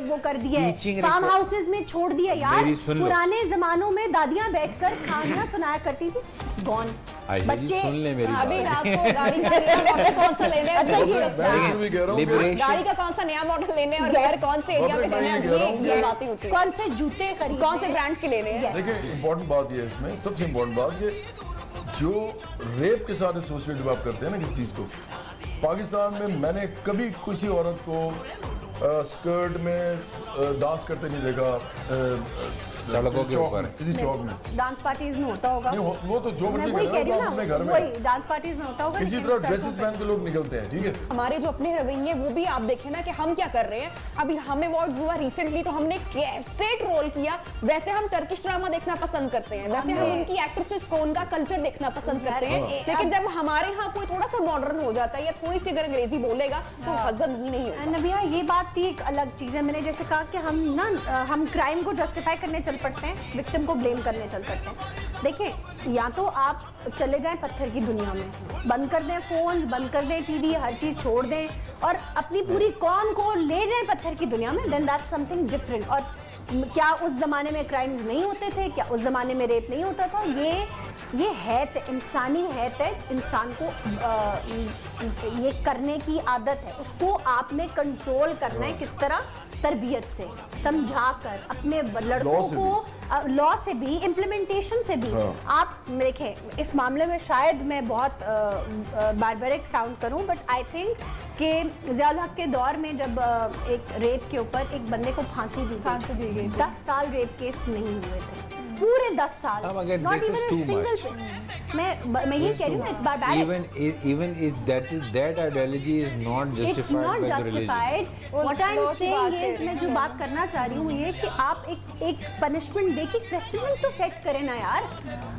Speaker 3: वो कर दिया है,
Speaker 4: Teaching
Speaker 3: फार्म
Speaker 4: record-
Speaker 3: हाउसेज में छोड़ दिया। यार
Speaker 4: मेरी सुन लो।
Speaker 3: पुराने जमानों में दादियां बैठकर कहानियां सुनाया करती थी, इट्स गॉन।
Speaker 4: आयशा जी सुन ले मेरी
Speaker 1: अभी
Speaker 4: बात।
Speaker 1: रात को गाड़ी का नया मॉडल कौन सा लेने हैं,
Speaker 3: अच्छा,
Speaker 1: वो
Speaker 3: ये
Speaker 1: रस्ता है।
Speaker 5: मैं भी कह रहा हूँ कि
Speaker 4: लिबरेशन।
Speaker 1: गाड़ी का कौन सा नया मॉडल लेने हैं और घर कौन से एरिया पे
Speaker 5: मैं
Speaker 1: लेने हैं,
Speaker 5: ये कह रहा हूँ
Speaker 1: ये
Speaker 5: कि-
Speaker 1: बातें होती हैं।
Speaker 3: कौन से जूते खरीदने,
Speaker 1: कौन से ब्रांड के लेने हैं।
Speaker 5: देखिए इंपॉर्टेंट बात ये है इसमें, सबसे इम्पोर्टेंट बात ये जो रेप के साथ एसोसिएट जब आप करते हैं ना किसी चीज़ को, पाकिस्तान में मैंने कभी किसी औरत को स्कर्ट में डांस करते नहीं देखा
Speaker 4: सड़कों के
Speaker 5: चौक
Speaker 4: ऊपर।
Speaker 5: में, किसी चौक में।
Speaker 3: डांस पार्टीज में होता होगा।
Speaker 5: नहीं, वो तो जो
Speaker 3: मैं
Speaker 5: मर्जी
Speaker 3: वही
Speaker 5: करें,
Speaker 3: कह रही
Speaker 5: वो
Speaker 3: हूँ
Speaker 5: अपने
Speaker 3: ना,
Speaker 5: घर में
Speaker 3: वही डांस पार्टीज में होता होगा।
Speaker 5: इसी
Speaker 3: लेकिन
Speaker 5: तरह
Speaker 3: सड़कों
Speaker 5: ड्रेसेस
Speaker 3: पे-
Speaker 5: पहन के लोग निकलते हैं, ठीक है।
Speaker 1: हमारे जो अपने रवैये वो भी आप देखें ना कि हम क्या कर रहे हैं। अभी हमें अवार्ड्स हुआ रिसेंटली, तो हमने कैसे ट्रोल किया। वैसे हम टर्किश ड्रामा देखना पसंद करते हैं, वैसे हम उनकी एक्ट्रेसेस को, उनका कल्चर देखना पसंद करते हैं, लेकिन जब हमारे यहाँ कोई थोड़ा सा मॉडर्न हो जाता है या थोड़ी सी अगर अंग्रेजी बोलेगा तो हजम ही नहीं होता।
Speaker 3: नबिया, ये बात भी एक अलग चीज़ है। मैंने जैसे कहा कि हम क्राइम को जस्टिफाई करने चल पड़ते हैं, विक्टिम को ब्लेम करने चल पड़ते हैं। देखिए, या तो आप चले जाएं पत्थर की दुनिया में, बंद कर दें फोन, बंद कर दें टीवी, हर चीज़ छोड़ दें और अपनी पूरी कौम को ले जाएं पत्थर की दुनिया में, देन दैट्स समथिंग डिफरेंट। और क्या उस जमाने में क्राइम्स नहीं होते थे, क्या उस जमाने में रेप नहीं होता था? ये है इंसानी है, इंसान को ये करने की आदत है, उसको आपने कंट्रोल करना है। किस तरह? तरबियत से, समझा कर, अपने लड़कों को लॉ से भी, इम्प्लीमेंटेशन से भी। आप देखें इस मामले में शायद मैं बहुत बारबरिक साउंड करूं, बट आई थिंक कि ज़ियाउल हक के दौर में जब एक रेप के ऊपर एक बंदे को फांसी दी गई, 10 साल रेप केस नहीं हुए थे, पूरे 10 साल।
Speaker 4: अब अगर
Speaker 3: Not
Speaker 4: this is
Speaker 3: even a
Speaker 4: too
Speaker 3: single
Speaker 4: much.
Speaker 3: case. मैं ये कह रही हूँ, it's barbaric.
Speaker 4: Even is that ideology is not
Speaker 3: It's
Speaker 4: justified
Speaker 3: not
Speaker 4: by the religion.
Speaker 3: justified.
Speaker 6: वो
Speaker 3: What I'm
Speaker 6: law की बात
Speaker 3: saying
Speaker 6: है।
Speaker 3: is, मैं जो बात करना चाह रही हूँ ये कि आप एक पनिशमेंट दे के प्रेसिडेंट तो सेट करें ना यार।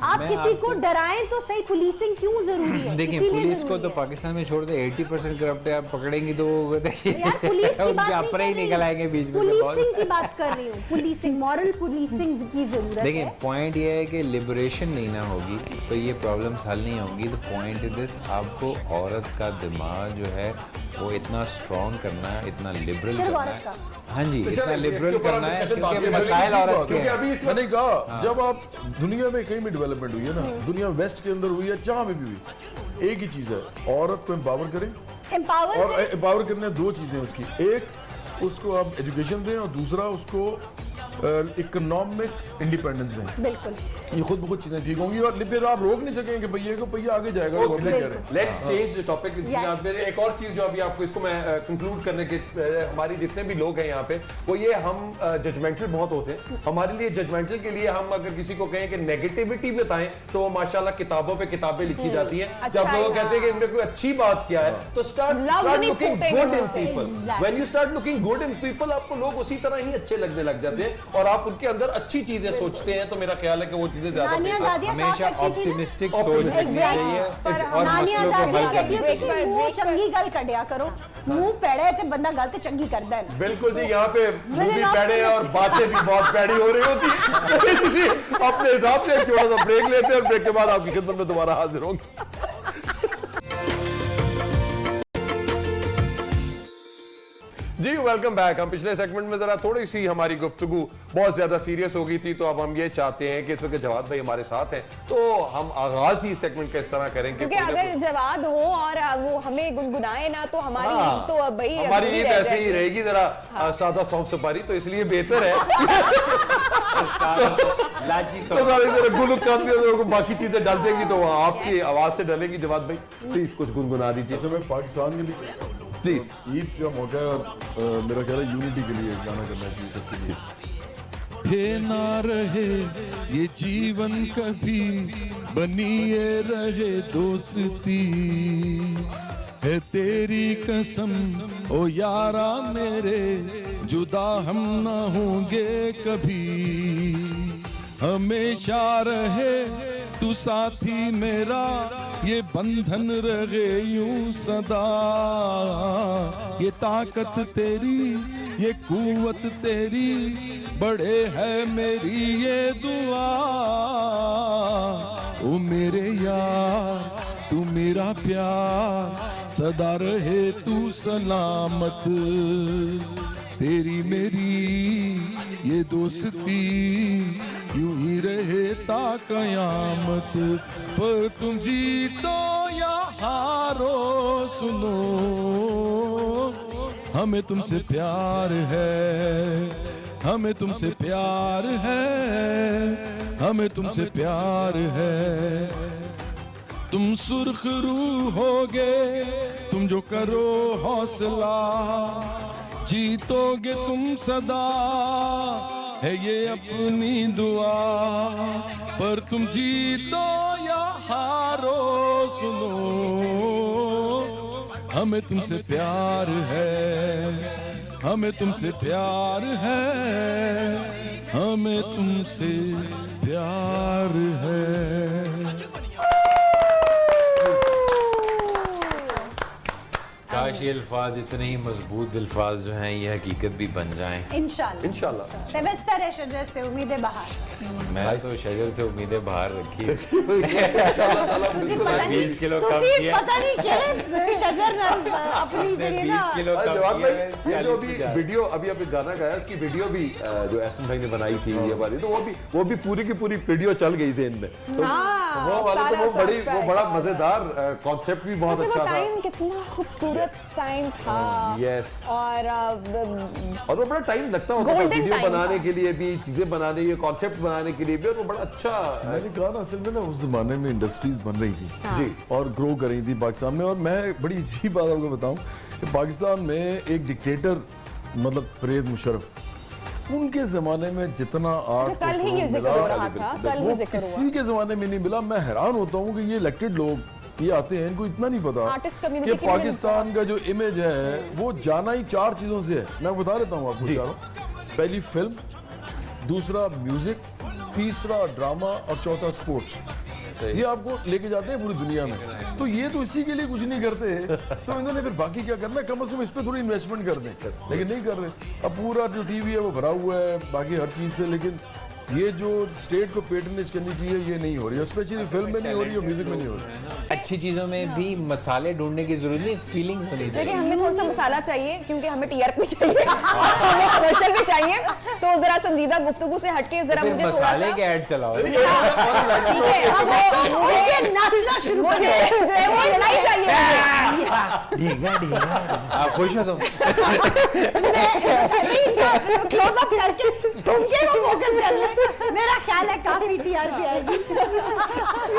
Speaker 3: आप
Speaker 4: मैं
Speaker 3: किसी को
Speaker 4: आपको-
Speaker 3: डराएं तो सही। पुलिसिंग क्यों जरूरी है?
Speaker 4: देखिए
Speaker 3: इसीलिए
Speaker 4: पुलिस को
Speaker 3: जरूरी
Speaker 4: तो
Speaker 3: है।
Speaker 4: पाकिस्तान में छोड़ दे, 80% करप्ट है, आप पकड़ेंगी तो वो देखिए
Speaker 3: यार पुलिस की बात
Speaker 4: उनके
Speaker 3: नहीं
Speaker 4: अपने ही
Speaker 3: कर रही
Speaker 4: निकल आएंगे बीच में से बहुत।
Speaker 3: पुलिसिंग की बात कर रही हूँ। पुलिसिंग, मॉरल पुलिसिंग की जरूरत
Speaker 4: देखिए
Speaker 3: है।
Speaker 4: पॉइंट ये है कि लिबरेशन नहीं ना होगी तो ये प्रॉब्लम्स हल नहीं होंगी। तो पॉइंट इज दिस, आपको औरत का दिमाग जो है वो इतना स्ट्रॉन्ग करना है, इतना लिबरल
Speaker 3: सिर्फ
Speaker 4: करना
Speaker 3: औरत
Speaker 4: है।
Speaker 3: का।
Speaker 4: हाँ जी,
Speaker 2: तो
Speaker 4: इतना
Speaker 2: चलें, इसके
Speaker 4: लिबरल
Speaker 2: ऊपर
Speaker 4: करना
Speaker 2: हम
Speaker 4: है
Speaker 2: discussion बाद
Speaker 4: क्योंकि
Speaker 2: में
Speaker 4: मसाइल
Speaker 2: करेंगे,
Speaker 4: औरत के
Speaker 2: क्योंकि
Speaker 4: हैं।
Speaker 2: अभी इस
Speaker 5: मैंने कहा जब आप दुनिया में कहीं भी डेवलपमेंट हुई है ना, दुनिया वेस्ट के अंदर हुई है, जहाँ में भी हुई, एक ही चीज है, औरत को एम्पावर करें।
Speaker 3: एम्पावर
Speaker 5: और एम्पावर करने दो चीजें उसकी, एक उसको आप एजुकेशन दें और दूसरा उसको इकोनॉमिक इंडिपेंडेंस दें।
Speaker 3: बिल्कुल।
Speaker 5: ये खुद ब खुद चीजें ठीक होंगी और फिर आप रोक नहीं सकेंगे कि भैया को पहिया आगे जाएगा। वो अपने कह रहे हैं।
Speaker 2: Let's change the topic. एक और चीज जो अभी आपको इसको मैं कंक्लूड करने के, हमारी जितने भी लोग हैं यहाँ पे, वो ये हम जजमेंटल बहुत होते हैं। हमारे लिए जजमेंटल के लिए हम अगर किसी को कहें कि नेगेटिविटी बताएं तो वो माशाल्लाह किताबों पे किताबें लिखी जाती हैं।
Speaker 1: अच्छा
Speaker 2: जब लोग
Speaker 1: है,
Speaker 2: कहते हैं कि इनने कोई अच्छी बात किया है तो स्टार्ट
Speaker 1: लफ्ज़ नहीं
Speaker 2: लुकिंग
Speaker 1: फूटेंगे
Speaker 2: गुड इन
Speaker 1: मुंह से।
Speaker 2: People.
Speaker 3: Exactly.
Speaker 2: When you start looking good in people, आपको लोग उसी तरह ही अच्छे लगने लग जाते हैं और आप उनके अंदर अच्छी चीजें सोचते हैं। तो मेरा ख्याल है कि वो चीजें ज्यादा
Speaker 3: नानिया
Speaker 2: बेहतर-
Speaker 3: दादिया कहा
Speaker 4: हमेशा
Speaker 3: करती थी ना,
Speaker 4: ऑप्टिमिस्टिक सोच रखनी चाहिए
Speaker 1: पर
Speaker 4: और
Speaker 3: नानिया
Speaker 4: मसलों को
Speaker 3: दादिया
Speaker 4: हल करनी
Speaker 3: कहती
Speaker 4: चाहिए।
Speaker 3: है कि मुंह चंगी गल कढ़िया करो, मुंह पेड़े ते बंदा गल ते चंगी करदा है।
Speaker 2: बिल्कुल जी, यहाँ पे मुंह भी
Speaker 3: not
Speaker 2: पैड़े हैं और बातें भी बहुत पैड़ी हो रही होती है। इसलिए अपने हिसाब से एक छोटा सा ब्रेक लेते हैं और ब्रेक के बाद आपकी खिदमत में दोबारा हाजिर होंगे। जी वेलकम बैक। हम पिछले सेगमेंट में जरा थोड़ी सी हमारी गुफ्तगू बहुत ज्यादा सीरियस हो गई थी, तो अब हम ये चाहते हैं कि इस वक्त जवाद भाई हमारे साथ हैं, तो हम आगाज ही सेगमेंट का इस तरह करें कि
Speaker 1: क्योंकि अगर जवाद हो और वो हमें गुनगुनाए ना तो हमारी
Speaker 2: हाँ,
Speaker 1: ईद तो भाई
Speaker 2: हमारी
Speaker 1: अधूरी
Speaker 2: ईद
Speaker 1: रह
Speaker 2: ऐसे ही
Speaker 1: जाएगी।
Speaker 2: रहेगी, जरा सादा सौंफ सुपारी, तो इसलिए बेहतर है
Speaker 4: लाची
Speaker 2: तो सारे गुल को बाकी चीजें डाल देंगी तो वो आपकी आवाज से डलेगी। जवाद भाई प्लीज कुछ गुनगुना दीजिए
Speaker 5: अच्छा, मैं पाकिस्तान के लिए
Speaker 2: प्लीज।
Speaker 5: ईद का मौका है और मेरा ख्याल है यूनिटी के लिए एक गाना करना चाहिए सबके लिए।
Speaker 7: हे ना रहे ये जीवन कभी बनी ये रहे दोस्ती, है तेरी कसम ओ यारा मेरे, जुदा हम ना होंगे कभी, हमेशा रहे तू साथी मेरा, ये बंधन रहे यूं सदा, ये ताकत तेरी ये कुव्वत तेरी, बड़े है मेरी ये दुआ, ओ मेरे यार तू मेरा प्यार, सदा रहे तू सलामत, तेरी मेरी ये दोस्ती यूं ही रहे ता कयामत, पर तुम जीतो या हारो सुनो, हमें तुमसे प्यार है, हमें तुमसे प्यार है, हमें तुमसे प्यार है, तुम सुर्ख रूह होगे तुम जो करो हौसला, जीतोगे तुम सदा है ये अपनी दुआ, पर तुम जीतो या हारो सुनो, हमें तुमसे प्यार है, हमें तुमसे प्यार है, हमें तुमसे प्यार है।
Speaker 4: काश ये अल्फाज इतने ही मजबूत अल्फाज जो हैं ये हकीकत भी बन जाएं।
Speaker 2: इंशाल्लाह।
Speaker 3: बेबस्तर है शजर से उम्मीदें बहार।
Speaker 4: मैं तो शजर से उम्मीदें बाहर रखी।
Speaker 2: इंशाल्लाह ताला बिल्कुल।
Speaker 4: 20 किलो कम
Speaker 3: ਤੁਸੀਂ
Speaker 4: किया।
Speaker 3: पता नहीं ਕਿਹੜੇ शजर ਨਾਲ अपनी ਜਿਹੜੀ ना
Speaker 4: 20 किलो कम
Speaker 2: जवाब
Speaker 4: किया।
Speaker 2: भाई, ये जो अभी वीडियो अभी आपने गाना गाया उसकी वीडियो भी जो एहसन भाई ने बनाई थी ये वाली, तो वो भी पूरी की पूरी वीडियो चल गई थी इनमें। तो वो वाला तो वो बड़ा मजेदार कॉन्सेप्ट भी बहुत
Speaker 1: वैसे वो
Speaker 2: अच्छा था।
Speaker 1: टाइम कितना खूबसूरत टाइम था।
Speaker 2: यस।
Speaker 1: और
Speaker 2: और वो बड़ा टाइम लगता होता था
Speaker 1: Golden
Speaker 2: वीडियो
Speaker 1: time
Speaker 2: बनाने
Speaker 1: था।
Speaker 2: के लिए भी, चीजें बनाने के कॉन्सेप्ट बनाने के लिए भी, और वो बड़ा अच्छा
Speaker 5: मैंने कहा ना, असल में ना उस जमाने में इंडस्ट्रीज बन रही थी
Speaker 2: जी।
Speaker 5: और ग्रो कर रही थी पाकिस्तान में। और मैं बड़ी अजीब बात आपको बताऊं कि पाकिस्तान में एक डिक्टेटर मतलब परवेज मुशर्रफ, उनके जमाने में जितना आर्ट
Speaker 1: कल ही ये जिक्र हो रहा था, कल ही
Speaker 5: वो
Speaker 1: जिक्र हुआ।
Speaker 5: किसी के जमाने में नहीं मिला। मैं हैरान होता हूँ कि ये इलेक्टेड लोग ये आते हैं, इनको इतना नहीं पता
Speaker 1: Artist community
Speaker 5: कि
Speaker 1: की भी
Speaker 5: पाकिस्तान का जो इमेज है वो जाना ही 4 चीजों से है। मैं बता देता हूँ आपको चारों। पहली फिल्म, दूसरा म्यूजिक, तीसरा ड्रामा और चौथा स्पोर्ट्स। ये आपको लेके जाते हैं पूरी दुनिया में। तो ये तो इसी के लिए कुछ नहीं करते, तो इन्होंने फिर बाकी क्या करना है, कम से कम इस पे थोड़ी इन्वेस्टमेंट कर दें, लेकिन नहीं कर रहे। अब पूरा जो टीवी है वो भरा हुआ है बाकी हर चीज से, लेकिन ये जो स्टेट को पेटर्नेज करनी चाहिए ये नहीं हो रही है, स्पेशली फिल्म में नहीं हो रही है, म्यूजिक में नहीं हो रही है।
Speaker 4: अच्छी चीजों में भी मसाले ढूंढने की जरूरत नहीं, फीलिंग्स होनी
Speaker 1: देखिए
Speaker 4: चाहिए।
Speaker 1: हमें थोड़ा सा मसाला चाहिए क्योंकि हमें टीआरपी चाहिए, हमें कमर्शियल भी चाहिए। तो जरा संजीदा गुफ्तगू से हटके जरा
Speaker 4: फिर
Speaker 1: मुझे थोड़ा
Speaker 4: मसाले
Speaker 1: सा
Speaker 4: के ऐड चलाओ।
Speaker 1: ठीक है, अब
Speaker 3: मुझे नाचना शुरू कर
Speaker 1: मुझे जो है वो लड़ाई चाहिए।
Speaker 4: ढींगा ढींगा। आप खुश हो तुम?
Speaker 3: क्लोज अप करके तुम के वो फोकस कर ले। मेरा ख्याल है काफी टीआरपी आएगी।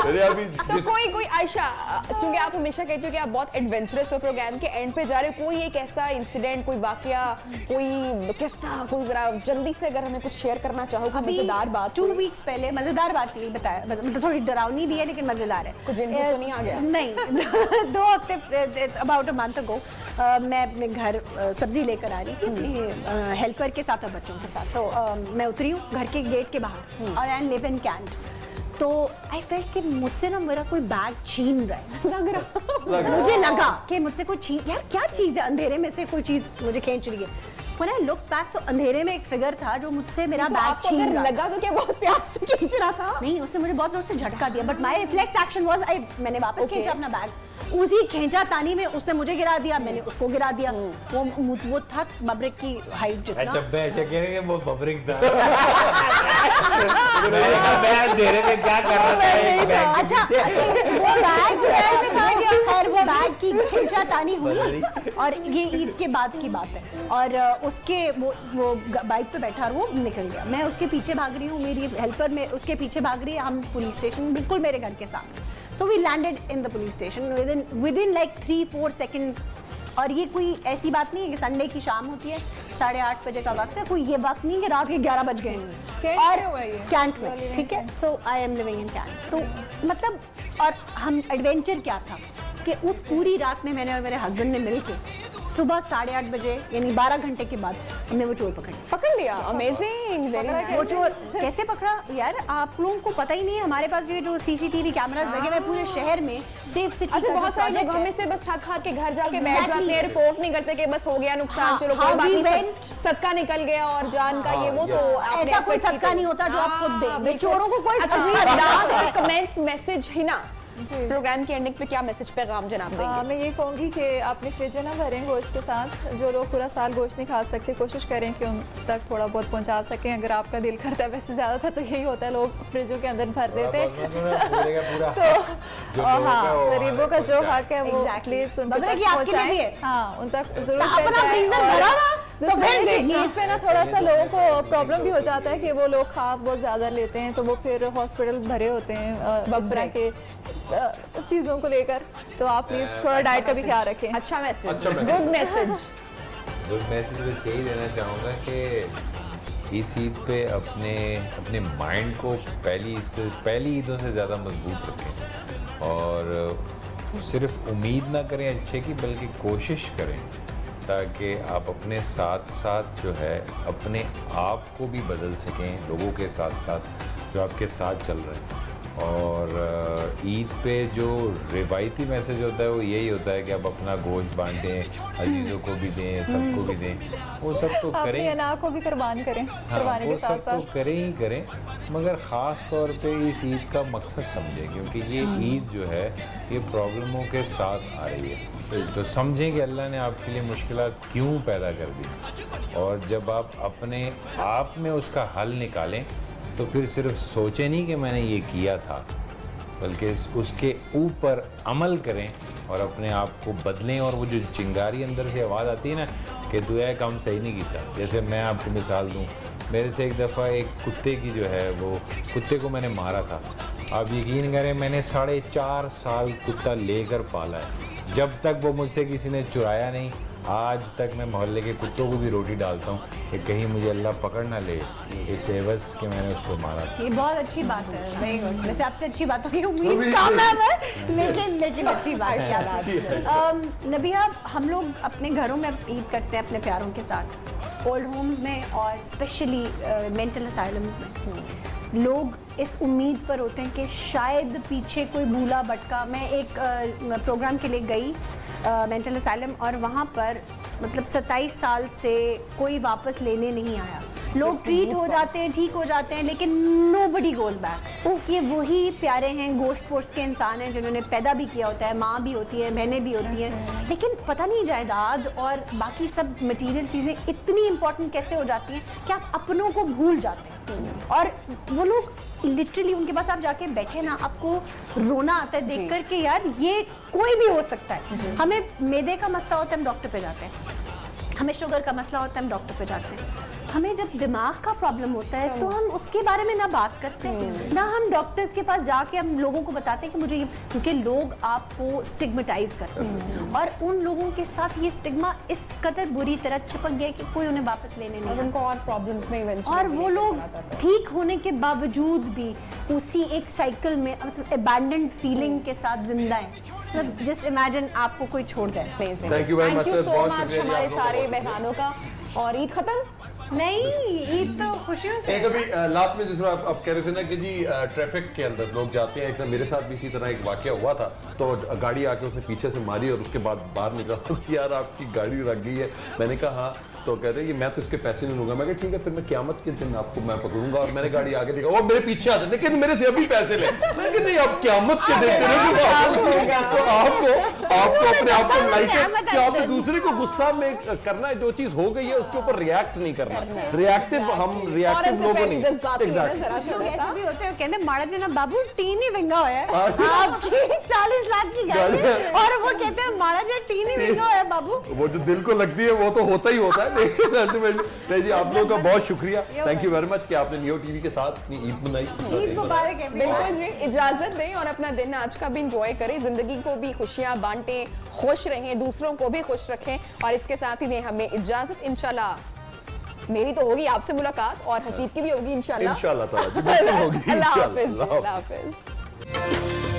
Speaker 2: अरे अभी
Speaker 1: तो कोई आयशा, क्योंकि आप हमेशा कहती हो कि आप बहुत एडवेंचरस हो, प्रोग्राम के एंड पे जा रहे हो, कोई एक ऐसा इंसिडेंट, कोई वाकया, कोई किस्सा, कोई जरा जल्दी से अगर हमें कुछ शेयर करना चाहो, कोई मजेदार बात,
Speaker 3: 2 वीक्स पहले मजेदार बात नहीं बताया, मतलब थोड़ी डरावनी भी है लेकिन मजेदार है।
Speaker 1: कुछ जिन तो नहीं आ गया?
Speaker 3: नहीं 2 हफ्ते अबाउट अ मंथ अगो मैं अपने घर सब्जी लेकर आ रही थी अपनी हेल्पर के साथ और बच्चों के साथ। तो मैं उतरी हूँ घर के गेट के बाहर और आई लिव इन कैंट। तो आई फेल्ट कि मुझसे ना मेरा कोई बैग छीन रहा है, मुझे लगा कि मुझसे कोई छीन, यार क्या चीज़ है, अंधेरे में से कोई चीज़ मुझे खींच रही है। When I looked back तो अंधेरे में एक फिगर था जो मुझसे मेरा
Speaker 1: तो
Speaker 3: बैग
Speaker 1: आपको
Speaker 3: छीन
Speaker 1: अगर
Speaker 3: रहा
Speaker 1: लगा तो क्या बहुत प्यार से खींच रहा था?
Speaker 3: नहीं, उसने मुझे बहुत जोर से झटका दिया, but my reflex action was मैंने वापस
Speaker 1: Okay.
Speaker 3: खींचा अपना बैग। उसी खींचा तानी में उसने मुझे गिरा दिया, मैंने उसको गिरा दिया। वो था मबरिक की हाइट जितना।
Speaker 4: अच्छा मैं ऐसे कह रहे हैं वो बबरिक था। मैं अंधेरे में क्या कर रहा था एक बैग के
Speaker 3: अच्छा
Speaker 4: पीछे।
Speaker 3: वो बैग में था कि खैर वो बैग की खींचा तानी हुई और ये ईद के बाद की बात है। और उसके वो बाइक पे बैठा और वो निकल गया। मैं उसके पीछे भाग रही हूँ, मेरी हेल्पर में उसके पीछे भाग रही है। हम पुलिस स्टेशन बिल्कुल मेरे घर के सामने। So we landed in the police station within like 3-4 seconds। और ये कोई ऐसी बात नहीं है कि संडे की शाम होती है, 8:30 बजे का वक्त है, कोई ये वक्त नहीं कि रात के 11 बज गए। और कैंट में, ठीक है, so I am living in Cantt. तो मतलब और हम एडवेंचर क्या था कि उस पूरी रात में मैंने और मेरे हस्बैंड ने मिलके सुबह 8:30 बजे यानी 12 घंटे के बाद हमने वो चोर
Speaker 1: पकड़ लिया। Amazing, very nice.
Speaker 3: वो चोर कैसे पकड़ा यार, आप लोगों को पता ही नहीं है। हमारे पास ये जो सीसीटीवी कैमरास लगे हुए पूरे शहर में, सेफ सिटी
Speaker 1: अच्छा, बहुत सारे लोग हमें से बस थक के घर जाके बैठ जाते हैं, रिपोर्ट नहीं करते कि बस हो गया नुकसान, चलो कोई बात नहीं, सदका निकल गया और जान का ये वो। तो
Speaker 3: ऐसा कोई सदका नहीं होता जो आप खुद दे, चोरों को कोई।
Speaker 1: अच्छा जी, लास्ट कमेंट्स मैसेज ही ना, प्रोग्राम की एंडिंग पे क्या मैसेज पैगाम जनाब देंगे?
Speaker 6: मैं ये कहूँगी कि अपनी फ्रिज ना भरें गोश्त के साथ। जो लोग पूरा साल गोश्त नहीं खा सकते, कोशिश करें कि उन तक थोड़ा बहुत पहुंचा सकें। अगर आपका दिल करता है, वैसे ज़्यादातर तो यही होता है, लोग फ्रिजों के अंदर भर देते हैं। तो हाँ, गरीबों का जो हक है वो प्लीज उन तक पहुंचाएं। हाँ, उन तक जरूर ईद पे ना थोड़ा सा लोगों को प्रॉब्लम भी हो जाता है कि वो लोग खा बहुत ज़्यादा लेते हैं, तो वो फिर हॉस्पिटल भरे होते हैं बबरा के चीज़ों को लेकर। तो आप प्लीज थोड़ा डाइट का भी ख्याल रखें।
Speaker 1: अच्छा message, good message.
Speaker 4: Good message बस यही देना चाहूँगा कि इस ईद पे अपने माइंड को पहली ईदों से ज़्यादा मजबूत रखें और सिर्फ उम्मीद ना करें अच्छे की, बल्कि कोशिश करें ताकि आप अपने साथ साथ जो है अपने आप को भी बदल सकें, लोगों के साथ साथ जो आपके साथ चल रहे हैं। और ईद पे जो रिवायती मैसेज होता है वो यही होता है कि आप अपना गोश्त बांटें, अजीज़ों को भी दें, सबको भी दें। वो सब तो
Speaker 6: अपनी
Speaker 4: करें,
Speaker 6: अना को भी कुर्बान करें,
Speaker 4: हाँ,
Speaker 6: कुर्बानी
Speaker 4: वो
Speaker 6: के साथ
Speaker 4: सब तो
Speaker 6: साथ।
Speaker 4: करें ही करें, मगर ख़ास तौर पे इस ईद का मकसद समझें, क्योंकि ये ईद जो है ये प्रॉब्लमों के साथ आ रही है। तो समझें कि अल्लाह ने आपके लिए मुश्किलात क्यों पैदा कर दी, और जब आप अपने आप में उसका हल निकालें तो फिर सिर्फ सोचें नहीं कि मैंने ये किया था, बल्कि उसके ऊपर अमल करें और अपने आप को बदलें। और वो जो चिंगारी अंदर से आवाज़ आती है ना कि दुआ काम सही नहीं किया, जैसे मैं आपको मिसाल दूं, मेरे से एक दफ़ा एक कुत्ते की जो है वो कुत्ते को मैंने मारा था। आप यकीन करें मैंने 4.5 साल कुत्ता लेकर पाला है, जब तक वो मुझसे किसी ने चुराया नहीं। आज तक मैं मोहल्ले के कुत्तों को भी रोटी डालता हूँ कि कहीं मुझे अल्लाह पकड़ ना ले इस एवज़ कि मैंने उसको मारा।
Speaker 3: ये बहुत अच्छी बात है, वेरी गुड। वैसे आपसे अच्छी बातों की उम्मीद कम है, लेकिन अच्छी बात है। नबिया, हम लोग अपने घरों में ईद करते हैं अपने प्यारों के साथ, ओल्ड होम्स में और स्पेशली मेंटल असाइलम्स में लोग इस उम्मीद पर होते हैं कि शायद पीछे कोई भूला भटका। मैं एक प्रोग्राम के लिए गई मेंटल असाइलम, और वहाँ पर मतलब 27 साल से कोई वापस लेने नहीं आया। लोग ट्रीट हो जाते हैं, ठीक हो जाते हैं, लेकिन नोबडी गोज बैक। ये वही प्यारे हैं, गोश्त पोश्त के इंसान हैं जिन्होंने पैदा भी किया होता है, माँ भी होती है, बहनें भी होती हैं, लेकिन पता नहीं जायदाद और बाकी सब मटेरियल चीज़ें इतनी इंपॉर्टेंट कैसे हो जाती हैं कि आप अपनों को भूल जाते हैं। और वो लोग लिटरली, उनके पास आप जाके बैठे ना, आपको रोना आता है देख कर के यार ये कोई भी हो सकता है। हमें मैदे का मसला होता है, हम डॉक्टर पे जाते हैं, हमें शुगर का मसला होता है, हम डॉक्टर पे जाते हैं, हमें जब दिमाग का प्रॉब्लम होता है तो हम उसके बारे में ना बात करते हैं, ना हम डॉक्टर्स के पास जाके हम लोगों को बताते हैं कि मुझे ये, क्योंकि लोग आपको स्टिग्मेटाइज करते हैं और उन लोगों के साथ ये स्टिग्मा इस कदर बुरी तरह चिपक गया कि कोई उन्हें वापस लेने नहीं आता।
Speaker 1: उनको और प्रॉब्लम्स में इवेंचुअली
Speaker 3: और वो लोग ठीक होने के बावजूद भी उसी एक साइकिल में, मतलब अबैंडन्ड फीलिंग के साथ जिंदा है। मतलब जस्ट इमेजिन आपको कोई छोड़ जाए।
Speaker 2: Thank you very much,
Speaker 1: thank you
Speaker 2: sir.
Speaker 1: सो
Speaker 2: बहुत
Speaker 1: मच
Speaker 2: शुक्रिया
Speaker 1: हमारे
Speaker 2: आप लोगों
Speaker 1: सारे
Speaker 2: का।
Speaker 1: बहनों का। और ईद खत्म
Speaker 3: नहीं, ईद तो खुशियों से।
Speaker 2: एक अभी लास्ट में जिस आप कह रहे थे ना कि जी ट्रैफिक के अंदर लोग जाते हैं, एक तो मेरे साथ भी इसी तरह एक वाकया हुआ था, तो गाड़ी आके उसने पीछे से मारी और उसके बाद बाहर निकला यार आपकी गाड़ी रख गई है। मैंने कहा हाँ, तो कहते हैं कि मैं तो इसके पैसे नहीं लूंगा। मैं कहा ठीक है, फिर मैं क़यामत के दिन आपको मैं पकड़ूंगा। और मैंने गाड़ी आगे देखा वो मेरे पीछे आते लेकिन मेरे से अभी पैसे ले। मैं नहीं, आप क़यामत के दिन तो आपको अपने आप को लाइक कि आपने दूसरे को गुस्सा में करना है, जो चीज हो गई है उसके ऊपर रिएक्ट नहीं करना। रिएक्टिव हम रिएक्टिव लोगों नहीं।
Speaker 3: कुछ लोग ऐसे भी होते हैं, कहते हैं माड़ा जी ना बाबू टीन ही महंगा होया है, आपकी 40 लाख की गाड़ी है, और वो कहते हैं माड़ा जी टीन ही महंगा होया है बाबू।
Speaker 2: वो जो दिल को लगती है वो तो होता ही होता है, लेकिन अल्टीमेटली जी आप लोगों का बहुत शुक्रिया, थैंक यू वेरी मच कि आपने नियो टीवी के साथ अपनी ईद मनाई।
Speaker 3: ईद मुबारक है।
Speaker 1: बिल्कुल जी, इजाजत दें और अपना दिन आज का भी इंजॉय करें, जिंदगी को भी खुशियां बांटें, खुश रहें, दूसरों को भी खुश रखें। और इसके साथ ही दें हमें इजाजत। इंशाल्लाह मेरी तो होगी आपसे मुलाकात और हसीब की भी होगी इंशाल्लाह।
Speaker 2: इंशाल्लाह ताला जी, बिल्कुल होगी
Speaker 1: अल्लाह
Speaker 2: इंशाल्लाह।
Speaker 1: हाफिज। अल्लाह हाफिज।